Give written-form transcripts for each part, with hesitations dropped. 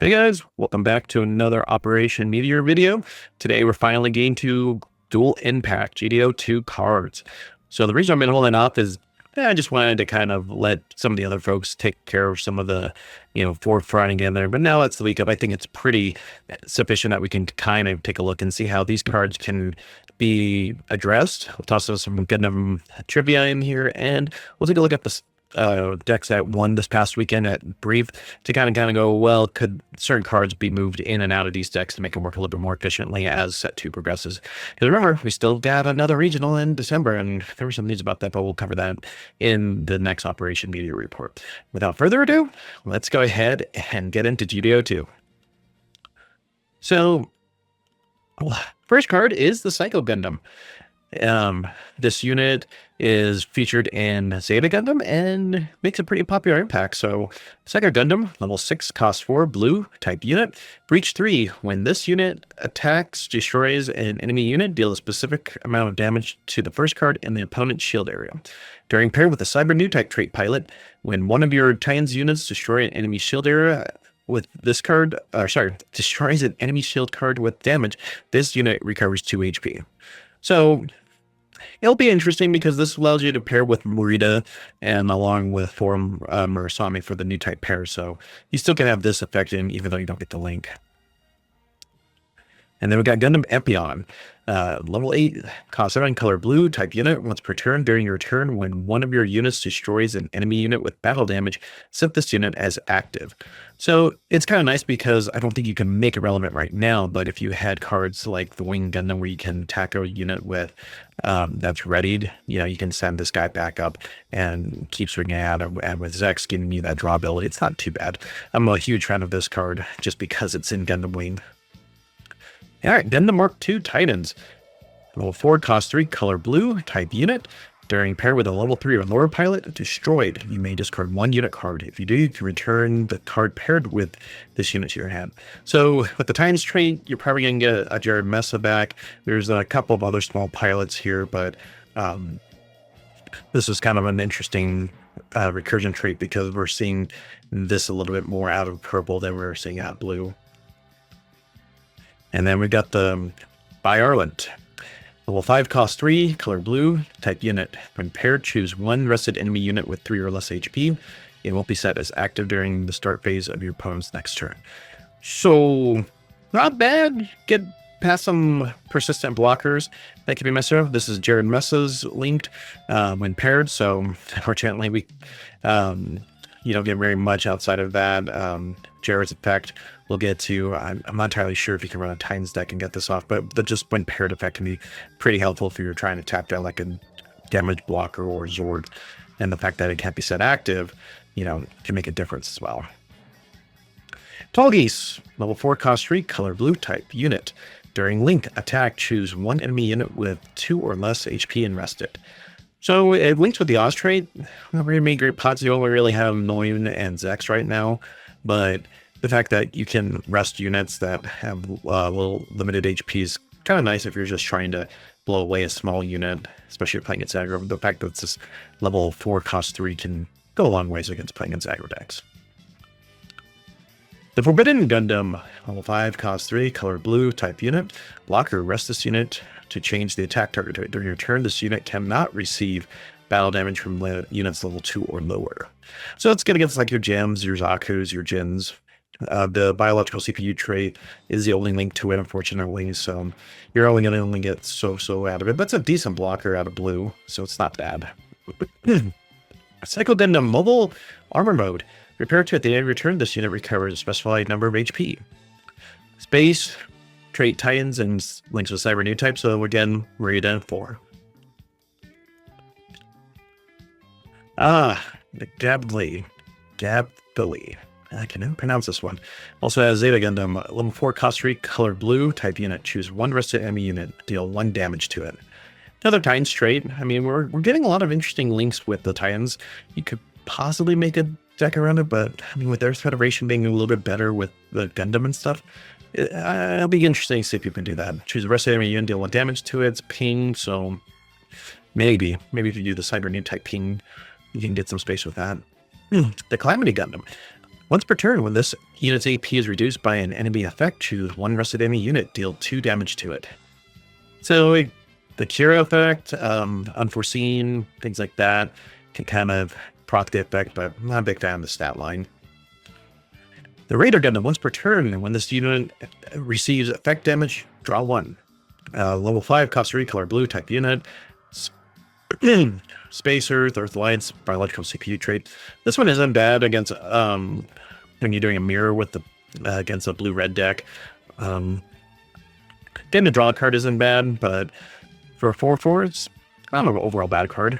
Hey guys, welcome back to another Operation Meteor video. Today we're finally getting to dual impact GD-02 cards. So the reason I've been holding off is I just wanted to kind of let some of the other folks take care of some of the, forefronting in there. But now it's the week up. I think it's pretty sufficient that we can kind of take a look and see how these cards can be addressed. We'll toss some Gundam trivia in here, and we'll take a look at this decks that won this past weekend at Brief to kind of go, well, could certain cards be moved in and out of these decks to make them work a little bit more efficiently as set 2 progresses? Because remember, we still got another regional in December, and there were some news about that, but we'll cover that in the next Operation Media Report. Without further ado, let's go ahead and get into GD-02. So, first card is the Psycho Gundam. This unit is featured in Zeta Gundam and makes a pretty popular impact. So, Psycho Gundam, level 6, cost 4, blue, type unit. Breach 3, when this unit attacks, destroys an enemy unit, deal a specific amount of damage to the first card in the opponent's shield area. During pair with a Cyber New type trait pilot, when one of your Titans units destroy an enemy shield area with this card, destroys an enemy shield card with damage, this unit recovers 2 HP. So, it'll be interesting because this allows you to pair with Morita and along with Forum Murasame for the new type pair. So you still can have this effect in even though you don't get the link. And then we got Gundam Epion, level 8, cost 7, color blue, type unit. Once per turn, during your turn, when one of your units destroys an enemy unit with battle damage, set this unit as active. So it's kind of nice because I don't think you can make it relevant right now, but if you had cards like the Wing Gundam where you can attack a unit with that's readied, you can send this guy back up and keep swinging out, and with Zex giving you that draw ability, it's not too bad. I'm a huge fan of this card just because it's in Gundam Wing. All right, then the Mark II Titans. Level 4, cost 3, color blue, type unit. During pair with a level 3 or lower pilot, destroyed. You may discard 1 unit card. If you do, you can return the card paired with this unit to your hand. So with the Titans trait, you're probably going to get a Jared Mesa back. There's a couple of other small pilots here, but this is kind of an interesting recursion trait because we're seeing this a little bit more out of purple than we're seeing out of blue. And then we got the Byarlant. Level 5, cost 3, color blue, type unit. When paired, choose 1 rested enemy unit with 3 or less HP. It won't be set as active during the start phase of your opponent's next turn. So, not bad. Get past some persistent blockers that can be messed up. This is Jared Messa's linked when paired, so unfortunately we you don't get very much outside of that. Jared's effect we'll get to. I'm not entirely sure if you can run a Titans deck and get this off, but the just when paired effect can be pretty helpful if you're trying to tap down like a damage blocker or Zord. And the fact that it can't be set active, can make a difference as well. Tallgeese, level 4, cost 3, color blue, type unit. During link attack, choose 1 enemy unit with 2 or less HP and rest it. So it links with the Oz trait. Not very many great pots. You only really have Noin and Zex right now, but the fact that you can rest units that have little limited HP is kind of nice if you're just trying to blow away a small unit, especially if you're playing against aggro. The fact that it's this level 4 cost 3 can go a long ways against playing against aggro decks. The Forbidden Gundam, level 5, cost 3, color blue, type unit. Blocker, rest this unit to change the attack target. During your turn, this unit cannot receive battle damage from units level 2 or lower. So it's good against like your gems, your Zakus, your Jins. The biological CPU trait is the only link to it, unfortunately, so you're only going to get so out of it, but it's a decent blocker out of blue, so it's not bad. Psycho Gundam Mobile Armor Mode. Repair to at the end of your turn, this unit recovers a specified number of HP. Space, trait Titans, and links with Cyber New type, so again, Morita 4. The Gably. I can never pronounce this one. Also has Zeta Gundam, level 4, cost 3, color blue, type unit. Choose 1 rested enemy unit, deal 1 damage to it. Another Titans trait. I mean, we're getting a lot of interesting links with the Titans. You could possibly make a deck around it, but I mean, with Earth Federation being a little bit better with the Gundam and stuff, it'll be interesting to see if you can do that. Choose a rested enemy unit, deal 1 damage to it. It's ping, so maybe if you do the Cyber New type ping, you can get some space with that. The Calamity Gundam. Once per turn, when this unit's AP is reduced by an enemy effect, choose one rested enemy unit, deal 2 damage to it. So the cure effect, unforeseen, things like that, can kind of proc the effect, but I'm not a big fan of the stat line. The Raider Gundam, once per turn, when this unit receives effect damage, draw 1. Level 5, cost 3, color blue, type unit. Space, Earth Alliance, biological CPU trait. This one isn't bad against when you're doing a mirror with the against a blue-red deck. Getting to draw a card isn't bad, but for a 4/4, it's not an overall bad card.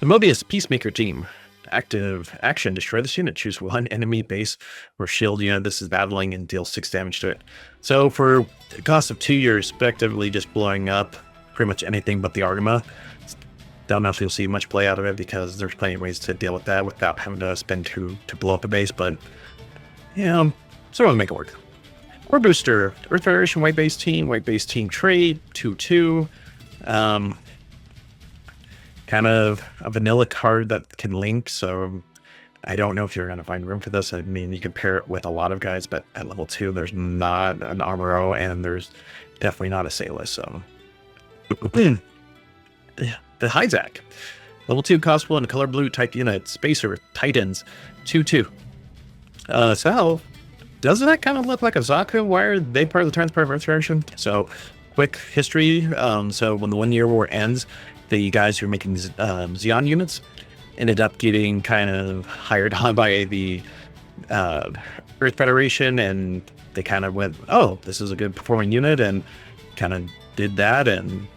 The Mobius Peacemaker team. Active action, destroy this unit. Choose one enemy base or shield unit. This is battling and deal 6 damage to it. So for the cost of 2 years, effectively just blowing up pretty much anything but the Argama. Don't know if you'll see much play out of it because there's plenty of ways to deal with that without having to spend 2 to blow up a base, but yeah, sort of make it work. Or Booster, Earth Federation white base team trade, 2/2. Kind of a vanilla card that can link, so I don't know if you're going to find room for this. I mean, you can pair it with a lot of guys, but at level 2, there's not an Armoro, and there's definitely not a Sailus, so... The Hyzak. Level 2 cost 1, color blue, type unit, Spacer, Titans, 2/2. So, doesn't that kind of look like a Zaku? Why are they part of the Transport of Earth Federation? So, quick history. So, when the 1 year war ends, the guys who are making Xeon units ended up getting kind of hired on by the Earth Federation, and they kind of went, oh, this is a good performing unit, and kind of did that, and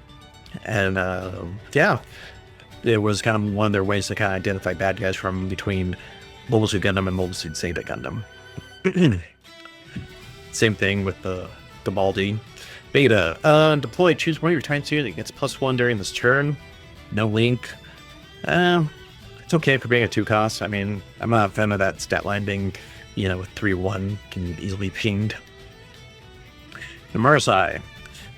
yeah, it was kind of one of their ways to kind of identify bad guys from between Mobile Suit Gundam and Mobile Suit Zeta Gundam. Same thing with the Baldi. Beta, deploy, choose one of your time unit that gets +1 during this turn. No link. It's okay for being a 2 cost. I mean, I'm not a fan of that stat line being, with 3/1 can easily pinged. The Murasai.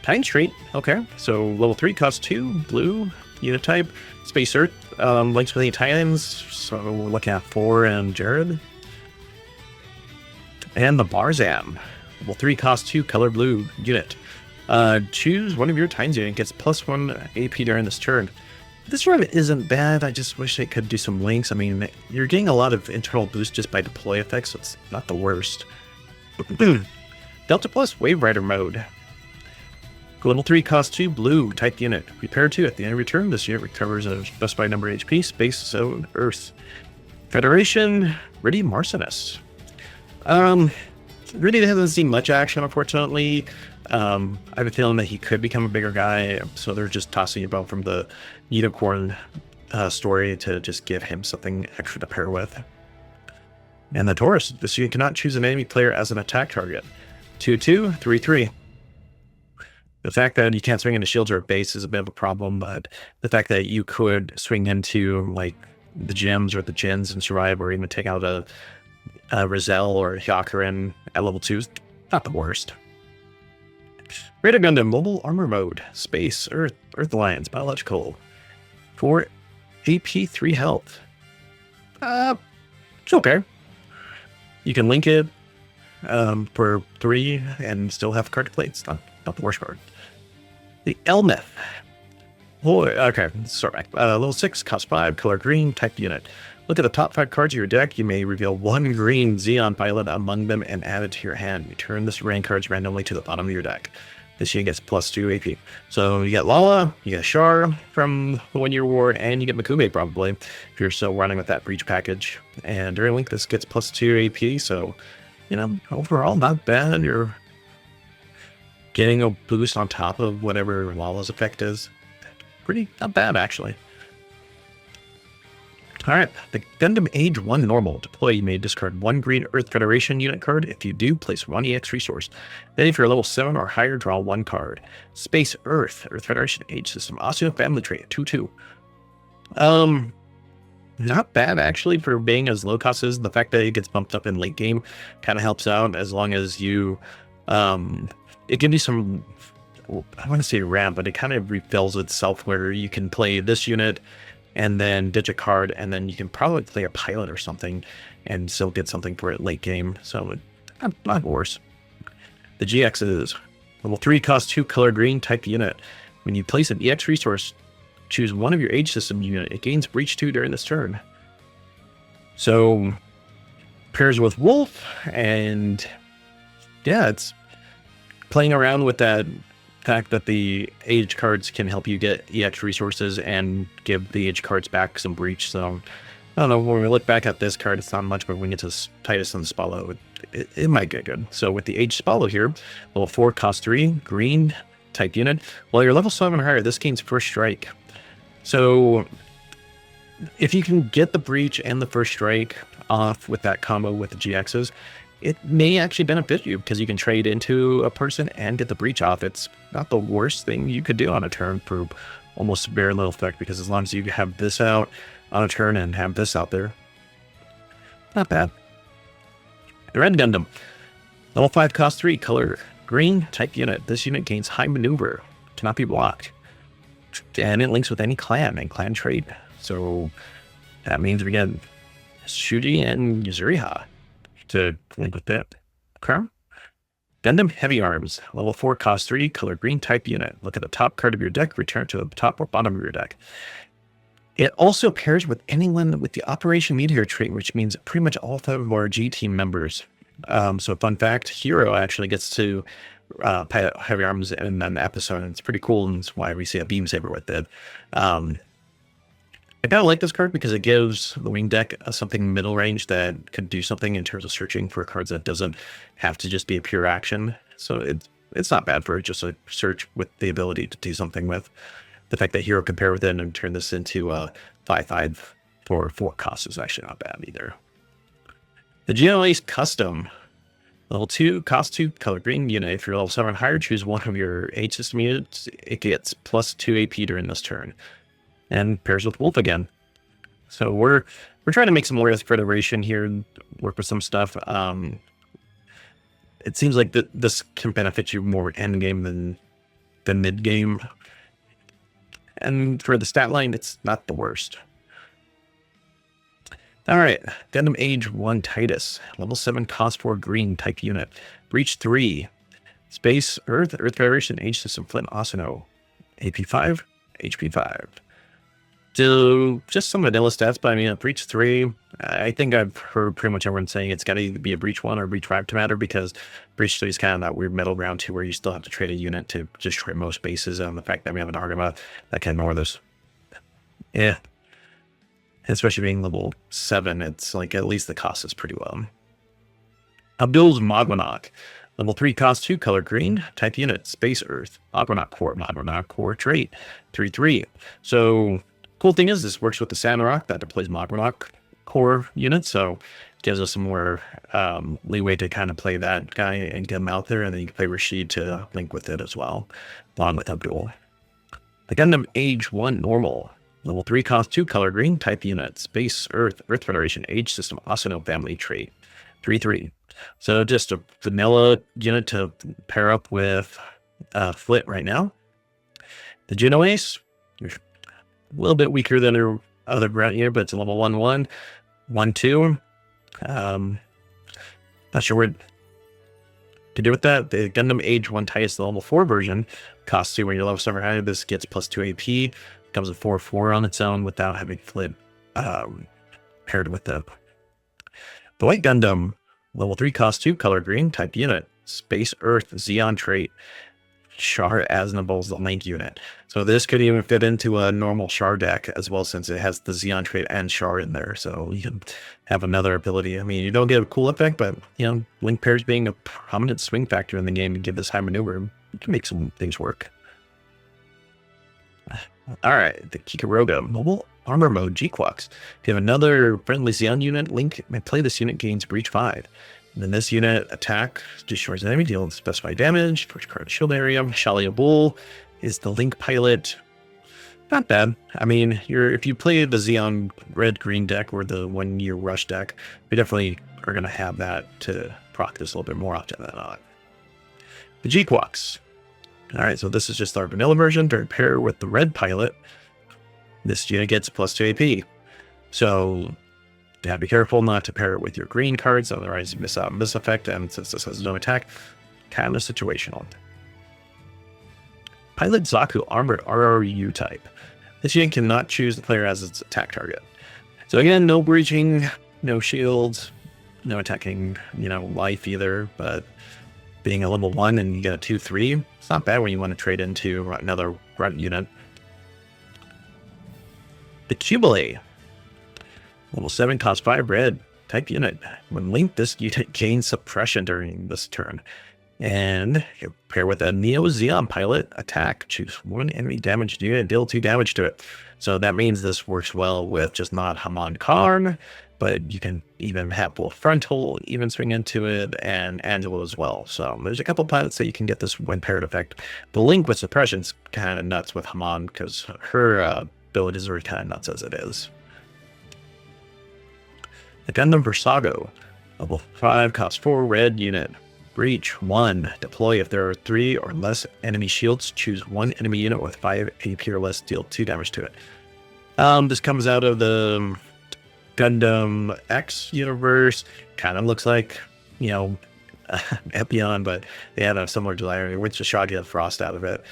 Titan Street, okay. So level 3 costs 2, blue, unit type, Space Earth, links with the Titans. So we're looking at 4 and Jared. And the Barzam. Level 3 costs 2, color blue, unit. Choose one of your Titans unit, gets +1 AP during this turn. This run isn't bad, I just wish they could do some links. I mean, you're getting a lot of internal boost just by deploy effects, so it's not the worst. Delta Plus Wave Rider mode. Level 3 costs 2, blue, type unit. Repair 2 at the end of your turn. This unit recovers a specified number of HP, space, zone, Earth. Federation, Riddy Marcinus. Riddy hasn't seen much action, unfortunately. I have a feeling that he could become a bigger guy, so they're just tossing about from the Unicorn story to just give him something extra to pair with. And the Taurus, this unit cannot choose an enemy player as an attack target. 2/2, 3/3. The fact that you can't swing into shields or a base is a bit of a problem, but the fact that you could swing into like the gems or the gens and survive, or even take out a Rizal or Hyakurin at level 2 is not the worst. Raider Gundam Mobile Armor Mode, Space, Earth Alliance, Biological, 4 AP, 3 health. It's okay. You can link it for 3 and still have card to play. It's not the worst card. The Elmeth. Oh, okay, start back. Level 6, cost 5, color green, type unit. Look at the top 5 cards of your deck. You may reveal 1 green Xeon pilot among them and add it to your hand. Return this rain cards randomly to the bottom of your deck. This unit gets +2 AP. So you get Lala, you get Char from the 1 year war, and you get Makume probably, if you're still running with that breach package. And during Link, this gets +2 AP, so, overall, not bad. You're getting a boost on top of whatever Lala's effect is. Pretty, not bad, actually. Alright, the Gundam Age 1 Normal. Deploy, you may discard 1 green Earth Federation unit card. If you do, place 1 EX resource. Then if you're level 7 or higher, draw 1 card. Space Earth Federation Age System. Asuna Family Trait, 2/2. Not bad, actually, for being as low cost as. The fact that it gets bumped up in late game kind of helps out, as long as you, it gives you some, I want to say ramp, but it kind of refills itself where you can play this unit, and then ditch a card, and then you can probably play a pilot or something and still get something for it late game. So not worse. The GXs. Level 3 costs 2 color green type unit. When you place an EX resource, choose one of your age system unit. It gains breach 2 during this turn. So pairs with Wolf, and yeah, it's playing around with that fact that the age cards can help you get EX resources and give the age cards back some breach. So I don't know, when we look back at this card, it's not much, but when we get to Titus and Spallo, it might get good. So with the age Spallo here, level 4 cost 3, green type unit. While you're level 7 or higher, this gains first strike. So if you can get the breach and the first strike off with that combo with the GXs, it may actually benefit you because you can trade into a person and get the breach off. It's not the worst thing you could do on a turn for almost very little effect, because as long as you have this out on a turn and have this out there, not bad. The Red Gundam. Level 5 cost 3, color green type unit. This unit gains high maneuver, cannot be blocked, and it links with any clan and clan trait. So that means we get Shuji and Yuzuriha to link with that. Okay. Gundam Heavy Arms. Level 4 cost 3, color green type unit. Look at the top card of your deck, return to the top or bottom of your deck. It also pairs with anyone with the Operation Meteor trait, which means pretty much all 5 of our G team members. So fun fact, Hero actually gets to pilot Heavy Arms in an episode, and it's pretty cool, and it's why we see a Beam Saber with it. I kind of like this card because it gives the wing deck something middle range that could do something in terms of searching for cards that doesn't have to just be a pure action. So it's not bad for just a search with the ability to do something with. The fact that Hero can pair with it and turn this into a 5/5 for 4 costs is actually not bad either. The GLA's Custom. Level 2, cost 2, color green unit. If you're level 7 or higher, choose one of your age system units. It gets plus 2 AP during this turn. And pairs with Wolf again. So we're trying to make some Lorith Federation here and work with some stuff. It seems like this can benefit you more end game than mid game. And for the stat line, it's not the worst. All right, Gundam Age 1 Titus, level 7 cost 4 green type unit. Breach 3, Space, Earth Federation, Age System, Flint, Asano. AP 5, HP 5. So just some vanilla stats, but I mean, Breach 3, I think I've heard pretty much everyone saying it's got to either be a Breach 1 or a Breach 5 to matter, because Breach 3 is kind of that weird middle ground too, where you still have to trade a unit to destroy most bases, and the fact that we have an Argama that can ignore this. Yeah. Especially being level 7, it's like at least the cost is pretty well. Abdul's Magwanac. Level 3 cost 2, color green, type unit, Space Earth, Magwanac Core trait, 3/3. So cool thing is this works with the Sandrock that deploys Magwanac Core unit, so it gives us some more leeway to kind of play that guy and get him out there, and then you can play Rashid to link with it as well, along with Abdul. The Gundam Age 1 Normal. Level 3 cost 2, color green, type unit, Space, Earth Federation, Age System, Asano family trait, 3/3. So just a vanilla unit to pair up with Flit right now. The Juno Ace, a little bit weaker than their other brand here, but it's a level 1/1, 1/2. Not sure what to do with that. The Gundam Age 1 Titus, the level 4 version, costs 2 when you're level 7 or higher. This gets plus 2 AP. Comes with 4/4 on its own without having Flit paired with the White Gundam. Level 3 cost 2, color green, type unit, Space Earth Xeon trait, Char Aznabol's the link unit. So this could even fit into a normal Char deck as well, since it has the Xeon trait and Char in there. So you can have another ability. I mean, you don't get a cool effect, but you know, link pairs being a prominent swing factor in the game and give this high maneuver, you can make some things work. All right, the Kikaroga Mobile Armor Mode G-Quux. If you have another friendly Xeon unit, Link may play this unit gains Breach 5. And then this unit attack destroys an enemy, dealing specified damage, first card shield area. Shalia Bull is the Link pilot. Not bad. I mean, if you play the Xeon red-green deck or the 1 year rush deck, we definitely are going to have that to proc this a little bit more often than not. The G-Quux. All right, so this is just our vanilla version to pair with the red pilot. This unit gets +2 AP. So you have to be careful not to pair it with your green cards, otherwise you miss out on this effect, and since this has no attack, kind of situational. Pilot Zaku Armored RRU type. This unit cannot choose the player as its attack target. So again, no breaching, no shields, no attacking, life either, but being a level 1 and you get a 2/3, it's not bad when you want to trade into another grunt unit. The Cubile. Level 7, cost 5 red, type unit. When linked, this unit gains suppression during this turn. And you pair with a Neo Zeon pilot attack. Choose one enemy damage unit and deal 2 damage to it. So that means this works well with just not Haman Karn, but you can even have Wolf Frontal, even swing into it, and Angelo as well. So there's a couple pilots that you can get this when paired effect. The link with suppression's kind of nuts with Haman because her abilities are kind of nuts as it is. The Gundam Versago, level 5, cost 4 red unit. Breach 1. Deploy if there are 3 or less enemy shields. Choose one enemy unit with 5 AP or less. Deal 2 damage to it. This comes out of the Gundam X universe. Kind of looks like, Epion, but they had a similar design. With the Shaggy of Frost out of it.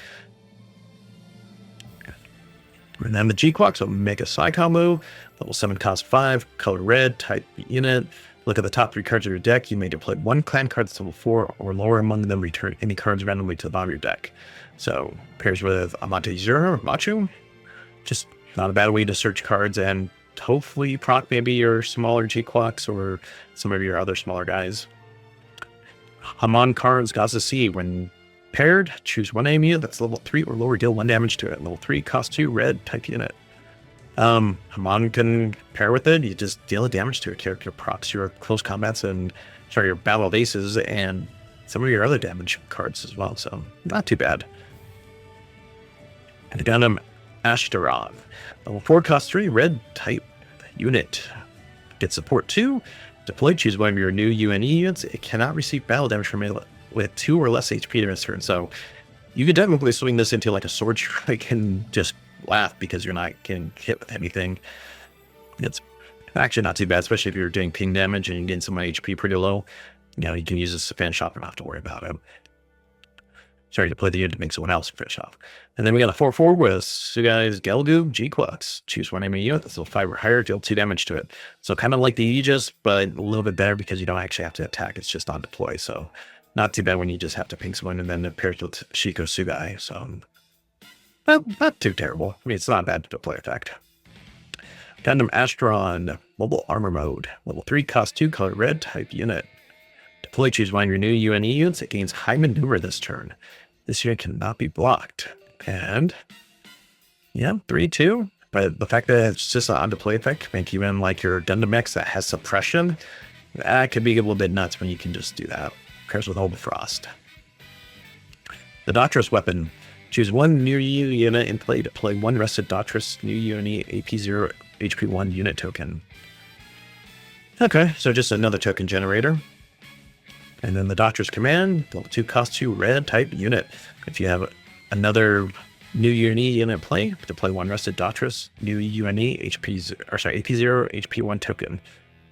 And then the G-Quack, so Mega Psi combo. Level 7, cost 5. Color red. Type unit. Look at the top 3 cards of your deck. You may deploy 1 clan card that's level 4 or lower among them. Return any cards randomly to the bottom of your deck. So pairs with Amate Zero or Machu. Just not a bad way to search cards and hopefully proc maybe your smaller G-Clocks or some of your other smaller guys. Haman Karn's Gaza C. When paired, choose one enemy unit that's level 3 or lower. Deal 1 damage to it. Level 3, cost 2 red, type unit. Haman can pair with it. You just deal damage to a character, procs your close combats and your battle of aces and some of your other damage cards as well. So not too bad. And the Gundam Ashtaron, level 4, cost 3 red, type unit. Get support 2. Deploy, choose one of your new UNE units. It cannot receive battle damage from it with 2 or less HP during its turn. So you could definitely swing this into like a sword strike and just laugh because you're not getting hit with anything. It's actually not too bad, especially if you're doing ping damage and you're getting some HP pretty low. You can use this to finish off and not have to worry about it. Sorry, to play the unit to make someone else finish off. And then we got a 4/4 with Sugai's Gelgu G-Quax. Choose one enemy unit that's level 5 or higher, deal 2 damage to it. So kind of like the Aegis, but a little bit better because you don't actually have to attack. It's just on deploy. So not too bad when you just have to ping someone and then it pairs with Shiko Sugai. So not too terrible. I mean, it's not a bad deploy effect. Gundam Astron, mobile armor mode. Level 3, cost 2, color red, type unit. Deploy, choose one of your new UNE units. It gains high maneuver this turn. This unit cannot be blocked. And, 3/2. But the fact that it's just an on-deploy effect, make even like your Gundam X that has suppression, that could be a little bit nuts when you can just do that. Pairs with Holy Frost. The Doctress weapon. Choose one new unit in play. Deploy 1 rested Doctress new unit AP0 HP1 unit token. Okay, so just another token generator. And then the Doctress command, level 2, cost 2 red, type unit. If you have another new unit in play, deploy 1 rested Doctress new UNE AP0 HP1 token.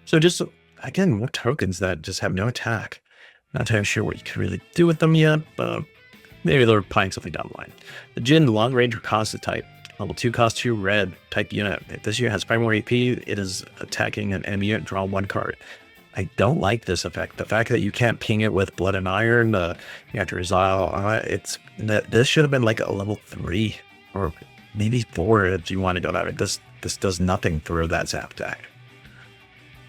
So just again, more tokens that just have no attack. Not entirely sure what you can really do with them yet, but maybe they're applying something down the line. The Jin Long Range Reconnaissance type. Level 2, cost 2 red, type unit. If this unit has 5 more AP, it is attacking an enemy unit, draw 1 card. I don't like this effect. The fact that you can't ping it with Blood and Iron, you have to resolve. This should have been like a level 3 or maybe 4 if you want to go that way. This does nothing through that zap attack.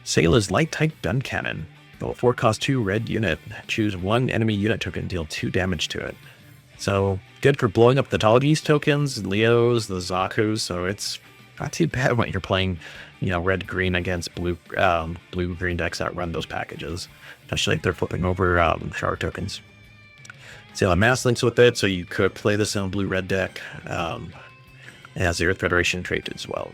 Sailor's Light Type Gun Cannon. Level 4, cost 2 red unit. Choose 1 enemy unit token, deal 2 damage to it. So good for blowing up the Tallgeese tokens, Leos, the Zakus. So it's not too bad when you're playing, red green against blue green decks that run those packages, especially if they're flipping over shark tokens. So mass links with it, so you could play this in a blue red deck. It has the Earth Federation trait as well.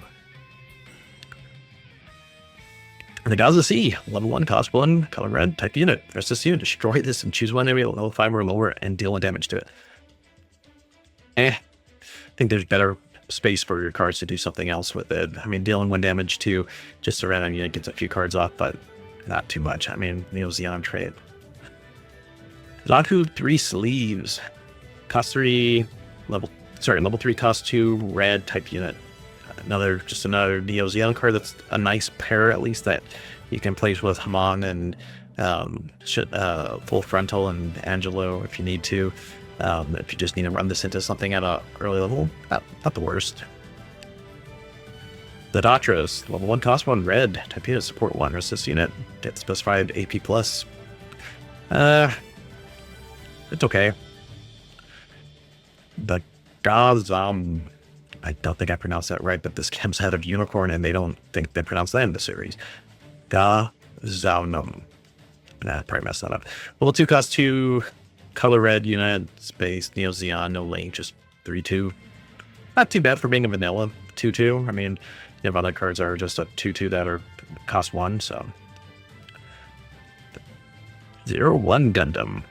The Gaza C, level 1, cost 1, color red, type unit. Press this unit, destroy this, and choose one enemy at level 5 or lower and deal 1 damage to it. I think there's better space for your cards to do something else with it. I mean, dealing 1 damage to just a random unit gets a few cards off, but not too much. I mean, Neo Xeon trait. Zaku 3 sleeves. Cost 3, level 3, cost 2, red type unit. Just another Neo Xeon card that's a nice pair, at least, that you can place with Hamon and Full Frontal and Angelo if you need to. If you just need to run this into something at an early level, not the worst. The Datros, level 1, cost 1, red type unit, support 1, resist unit, get specified AP+. It's okay. The Gazam, I don't think I pronounced that right, but this comes out of Unicorn, and they don't think they pronounce that in the series. Gazanum. Nah, probably messed that up. Level 2, cost 2, color red unit, space, Neo Xeon, no link, just 3/2. Not too bad for being a vanilla 2/2. I mean, you have other cards are just a 2/2 that are cost 1, so. 0/1 Gundam.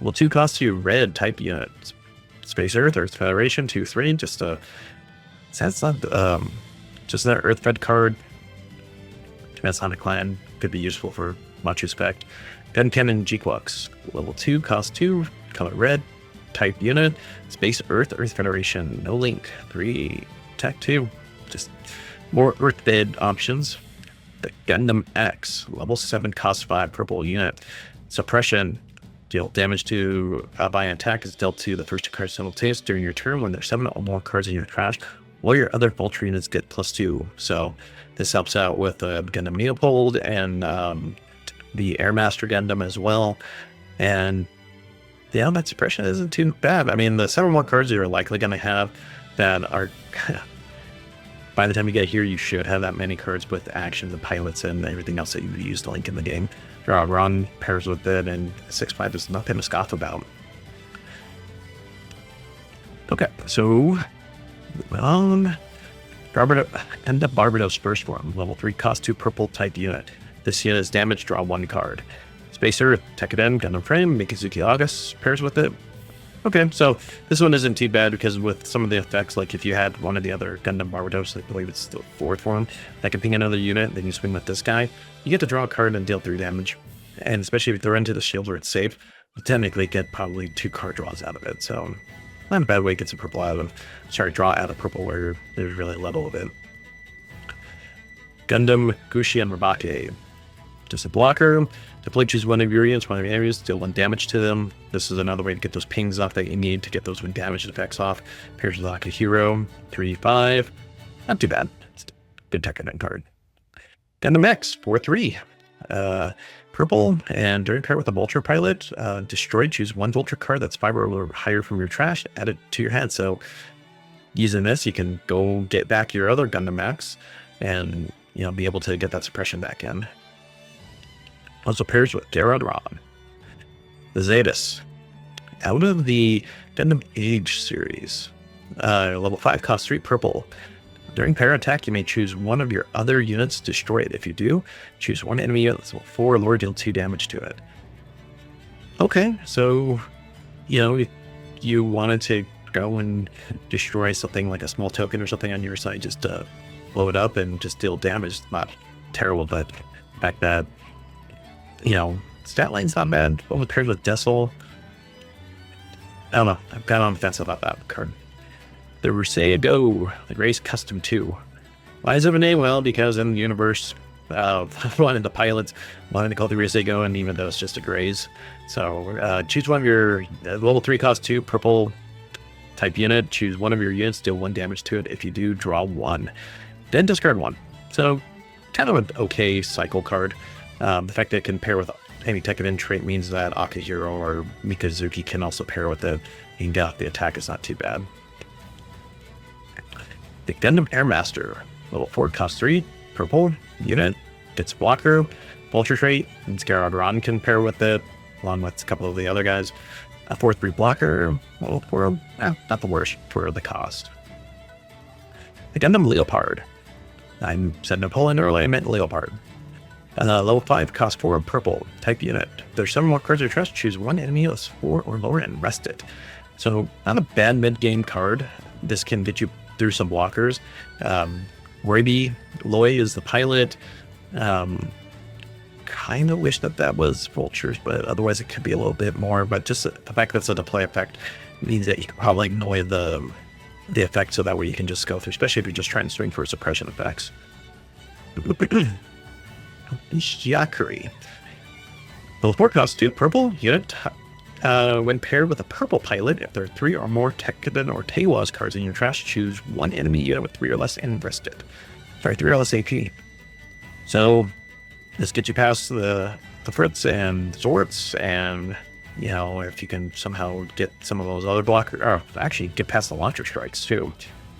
Level 2, cost 2, red type unit. Space Earth Federation, 2/3, just a. That's not just that Earth Fed card. That's not a clan. Could be useful for much respect. Gun Cannon G-Quux. Level 2, cost 2, color red, type unit. Space Earth Federation, no link. 3, attack 2. Just more Earth Fed options. The Gundam X. Level 7, cost 5, purple unit. Suppression. Deal damage to by an attack is dealt to the first 2 cards simultaneously during your turn when there's 7 or more cards in your trash, or your other Vulture units get +2. So this helps out with Gundam Leopold and the Airmaster Gundam as well. And yeah, that suppression isn't too bad. I mean, the 7 or more cards you're likely going to have that are by the time you get here, you should have that many cards with action, the pilots, and everything else that you use to link in the game. Ron pairs with it, and 6/5 is nothing to scoff about. Okay, so Barbados first form, level 3, cost 2, purple type unit. This unit is damage, draw 1 card. Space Earth, Tekiden, Gundam Frame, Mikazuki August pairs with it. Okay, so this one isn't too bad because with some of the effects, like if you had one of the other Gundam Barbados, I believe it's still 4th form, that can ping another unit, then you swing with this guy, you get to draw a card and deal 3 damage. And especially if you throw into the shield where it's safe, you technically get probably 2 card draws out of it. So not a bad way to get some purple out of, draw out of purple where there's really little of it. Gundam Gushi and Rabake. Just a blocker. To play, choose one of your units, one of your areas, deal 1 damage to them. This is another way to get those pings off that you need to get those 1 damage effects off. Pairs with Akihiro, 3/5. Not too bad. It's a good Tekiden card. Gundam X, 4/3. Purple, and during pair with a Vulture pilot, destroy, choose 1 Vulture card that's 5 or higher from your trash, add it to your hand. So using this, you can go get back your other Gundam X and, be able to get that suppression back in. Also pairs with Garadron. The Zetas. Out of the Gundam Age series, level 5, cost 3, purple. During pair attack, you may choose one of your other units to destroy it. If you do, choose 1 enemy unit that's level 4, or deal 2 damage to it. Okay, so, you wanted to go and destroy something like a small token or something on your side, just blow it up and just deal damage. Not terrible, but the fact that, stat line's not bad, but with paired with Dessel, I don't know. I'm kind of on the fence about that card. The Ruseigo, the Grace Custom 2. Why is it a name? Well, because in the universe, one of the pilots wanted to call the Ruseigo, and even though it's just a Graze. So choose one of your level 3, cost 2, purple type unit. Choose one of your units, deal 1 damage to it. If you do, draw 1. Then discard 1. So kind of an okay cycle card. The fact that it can pair with any Tekiden trait means that Akihiro or Mikazuki can also pair with it. You can get off the attack, is not too bad. The Gundam Airmaster, level 4, cost 3, purple unit, gets blocker, Vulture trait, and Garadron can pair with it, along with a couple of the other guys. A 4/3 blocker, level 4, not the worst for the cost. The Gundam Leopard. I said Napoleon earlier, I meant Leopard. Level 5, cost 4, purple, type unit. There's 7 more cards of trust, choose 1 enemy that's 4 or lower and rest it. So, not a bad mid-game card. This can get you through some blockers. Royby Loy is the pilot. Kind of wish that was vultures, but otherwise it could be a little bit more. But just the fact that it's a deploy effect means that you can probably ignore the effect, so that way you can just go through, especially if you're just trying to swing for suppression effects. Shiakuri. Level 4 costume, purple unit. When paired with a purple pilot, if there are 3 or more Tekkadan or Teiwaz cards in your trash, choose one enemy unit with 3 or less invested. 3 or less AP. So this gets you past the Fritz and Zorts, and you know, if you can somehow get some of those other blockers, or actually get past the launcher strikes too.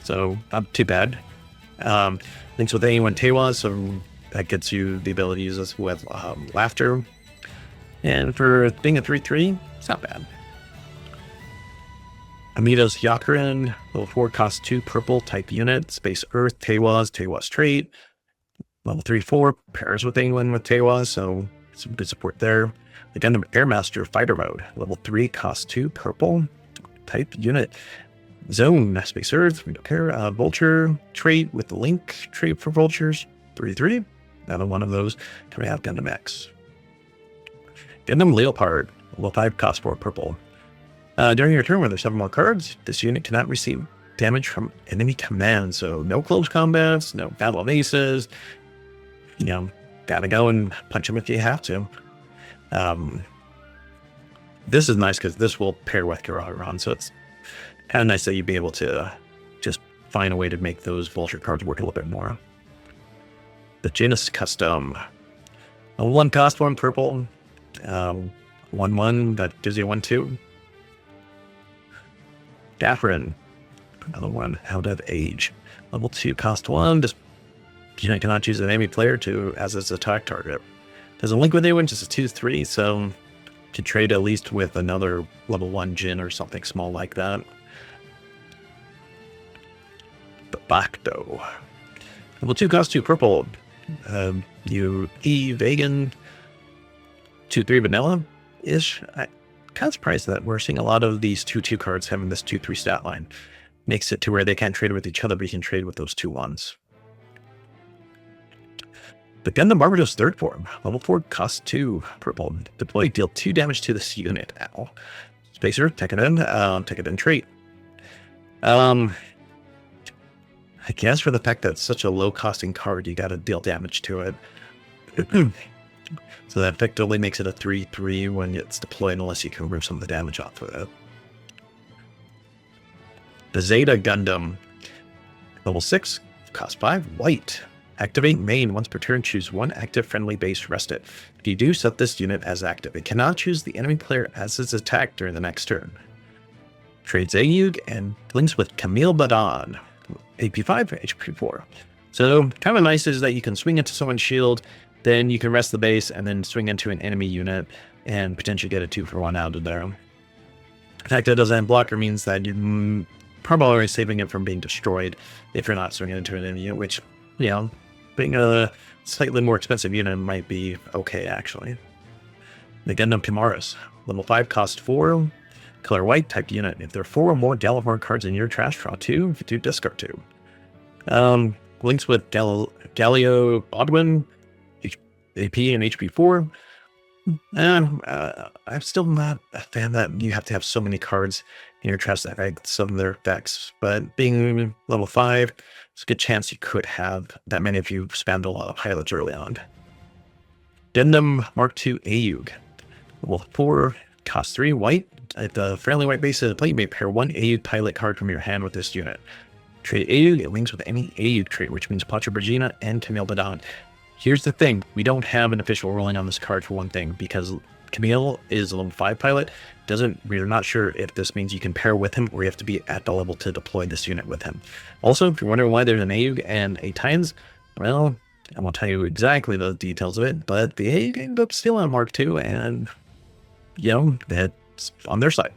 So not too bad. Links with anyone Teiwaz, so that gets you the ability to use this with Laughter. And for being a 3/3, it's not bad. Amito's Yakurin, level 4, cost 2, purple, type unit, Space Earth, Teiwaz trait. Level 3/4, pairs with anyone with Teiwaz, so some good support there. The Gundam Airmaster Fighter Mode, level 3, cost 2, purple, type unit. Zone, Space Earth, we don't care. Vulture trait with the Link trait for Vultures, 3/3. Another one of those coming out of Gundam X. Gundam Leopard, level 5, cost 4, purple. During your turn, when there's 7 more cards, this unit cannot receive damage from enemy command. So no close combats, no battle of aces. You know, gotta go and punch them if you have to. This is nice because this will pair with Kiraharan, so it's kind of nice that you'd be able to just find a way to make those Vulture cards work a little bit more. The Janus Custom, a 1 cost 1 purple, 1/1 that gives you 1/2. Daffrin, another one, Out of Age, level 2 cost 1. Just you cannot choose an enemy player as its attack target. There's a link with anyone, just a 2/3, so to trade at least with another level 1 Jin or something small like that. The Bacto, level 2 cost 2 purple. You Vegan 2/3 vanilla-ish. I'm kind of surprised that we're seeing a lot of these 2/2 cards having this 2/3 stat line. Makes it to where they can't trade with each other, but you can trade with those 2/1s. The Gundam Barbados 3rd form, level 4, cost 2 purple. Deploy, deal 2 damage to this unit. Ow. Spacer, Tekkadan trait. I guess for the fact that it's such a low costing card, you gotta deal damage to it. So that effectively makes it a 3/3 when it's deployed, unless you can remove some of the damage off of it. The Zeta Gundam, level 6, cost 5, white. Activate main. Once per turn, choose 1 active friendly base, rest it. If you do, set this unit as active. It cannot choose the enemy player as its attack during the next turn. Trades Ayug and links with Camille Badan, AP5, HP4. So kind of nice is that you can swing into someone's shield, then you can rest the base, and then swing into an enemy unit and potentially get a 2-for-1 out of there. The fact that it doesn't have blocker means that you're probably saving it from being destroyed if you're not swinging into an enemy unit, which, you know, being a slightly more expensive unit might be okay, actually. The Gundam Pimaris, level 5, cost 4, color white, type unit. If there are 4 or more Galahorn cards in your trash, draw 2. If you do, discard 2. Links with Galio Bodwin, AP and HP4. I'm still not a fan that you have to have so many cards in your trash that have some of their effects, but being level 5, it's a good chance you could have that many if you spammed a lot of pilots early on. Gundam Mark II Ayug, level 4, cost 3, white. At the friendly white base of the play, you may pair 1 Ayug pilot card from your hand with this unit. Trade Ayug, it links with any Ayug trait, which means Pacha Brigina and Camille Badan. Here's the thing, we don't have an official ruling on this card for one thing, because Camille is a level 5 pilot. We're not sure if this means you can pair with him or you have to be at the level to deploy this unit with him. Also, if you're wondering why there's an Ayug and a Titans, well, I won't tell you exactly the details of it, but the Ayug ended up still on Mark II, and, you know, that's on their side.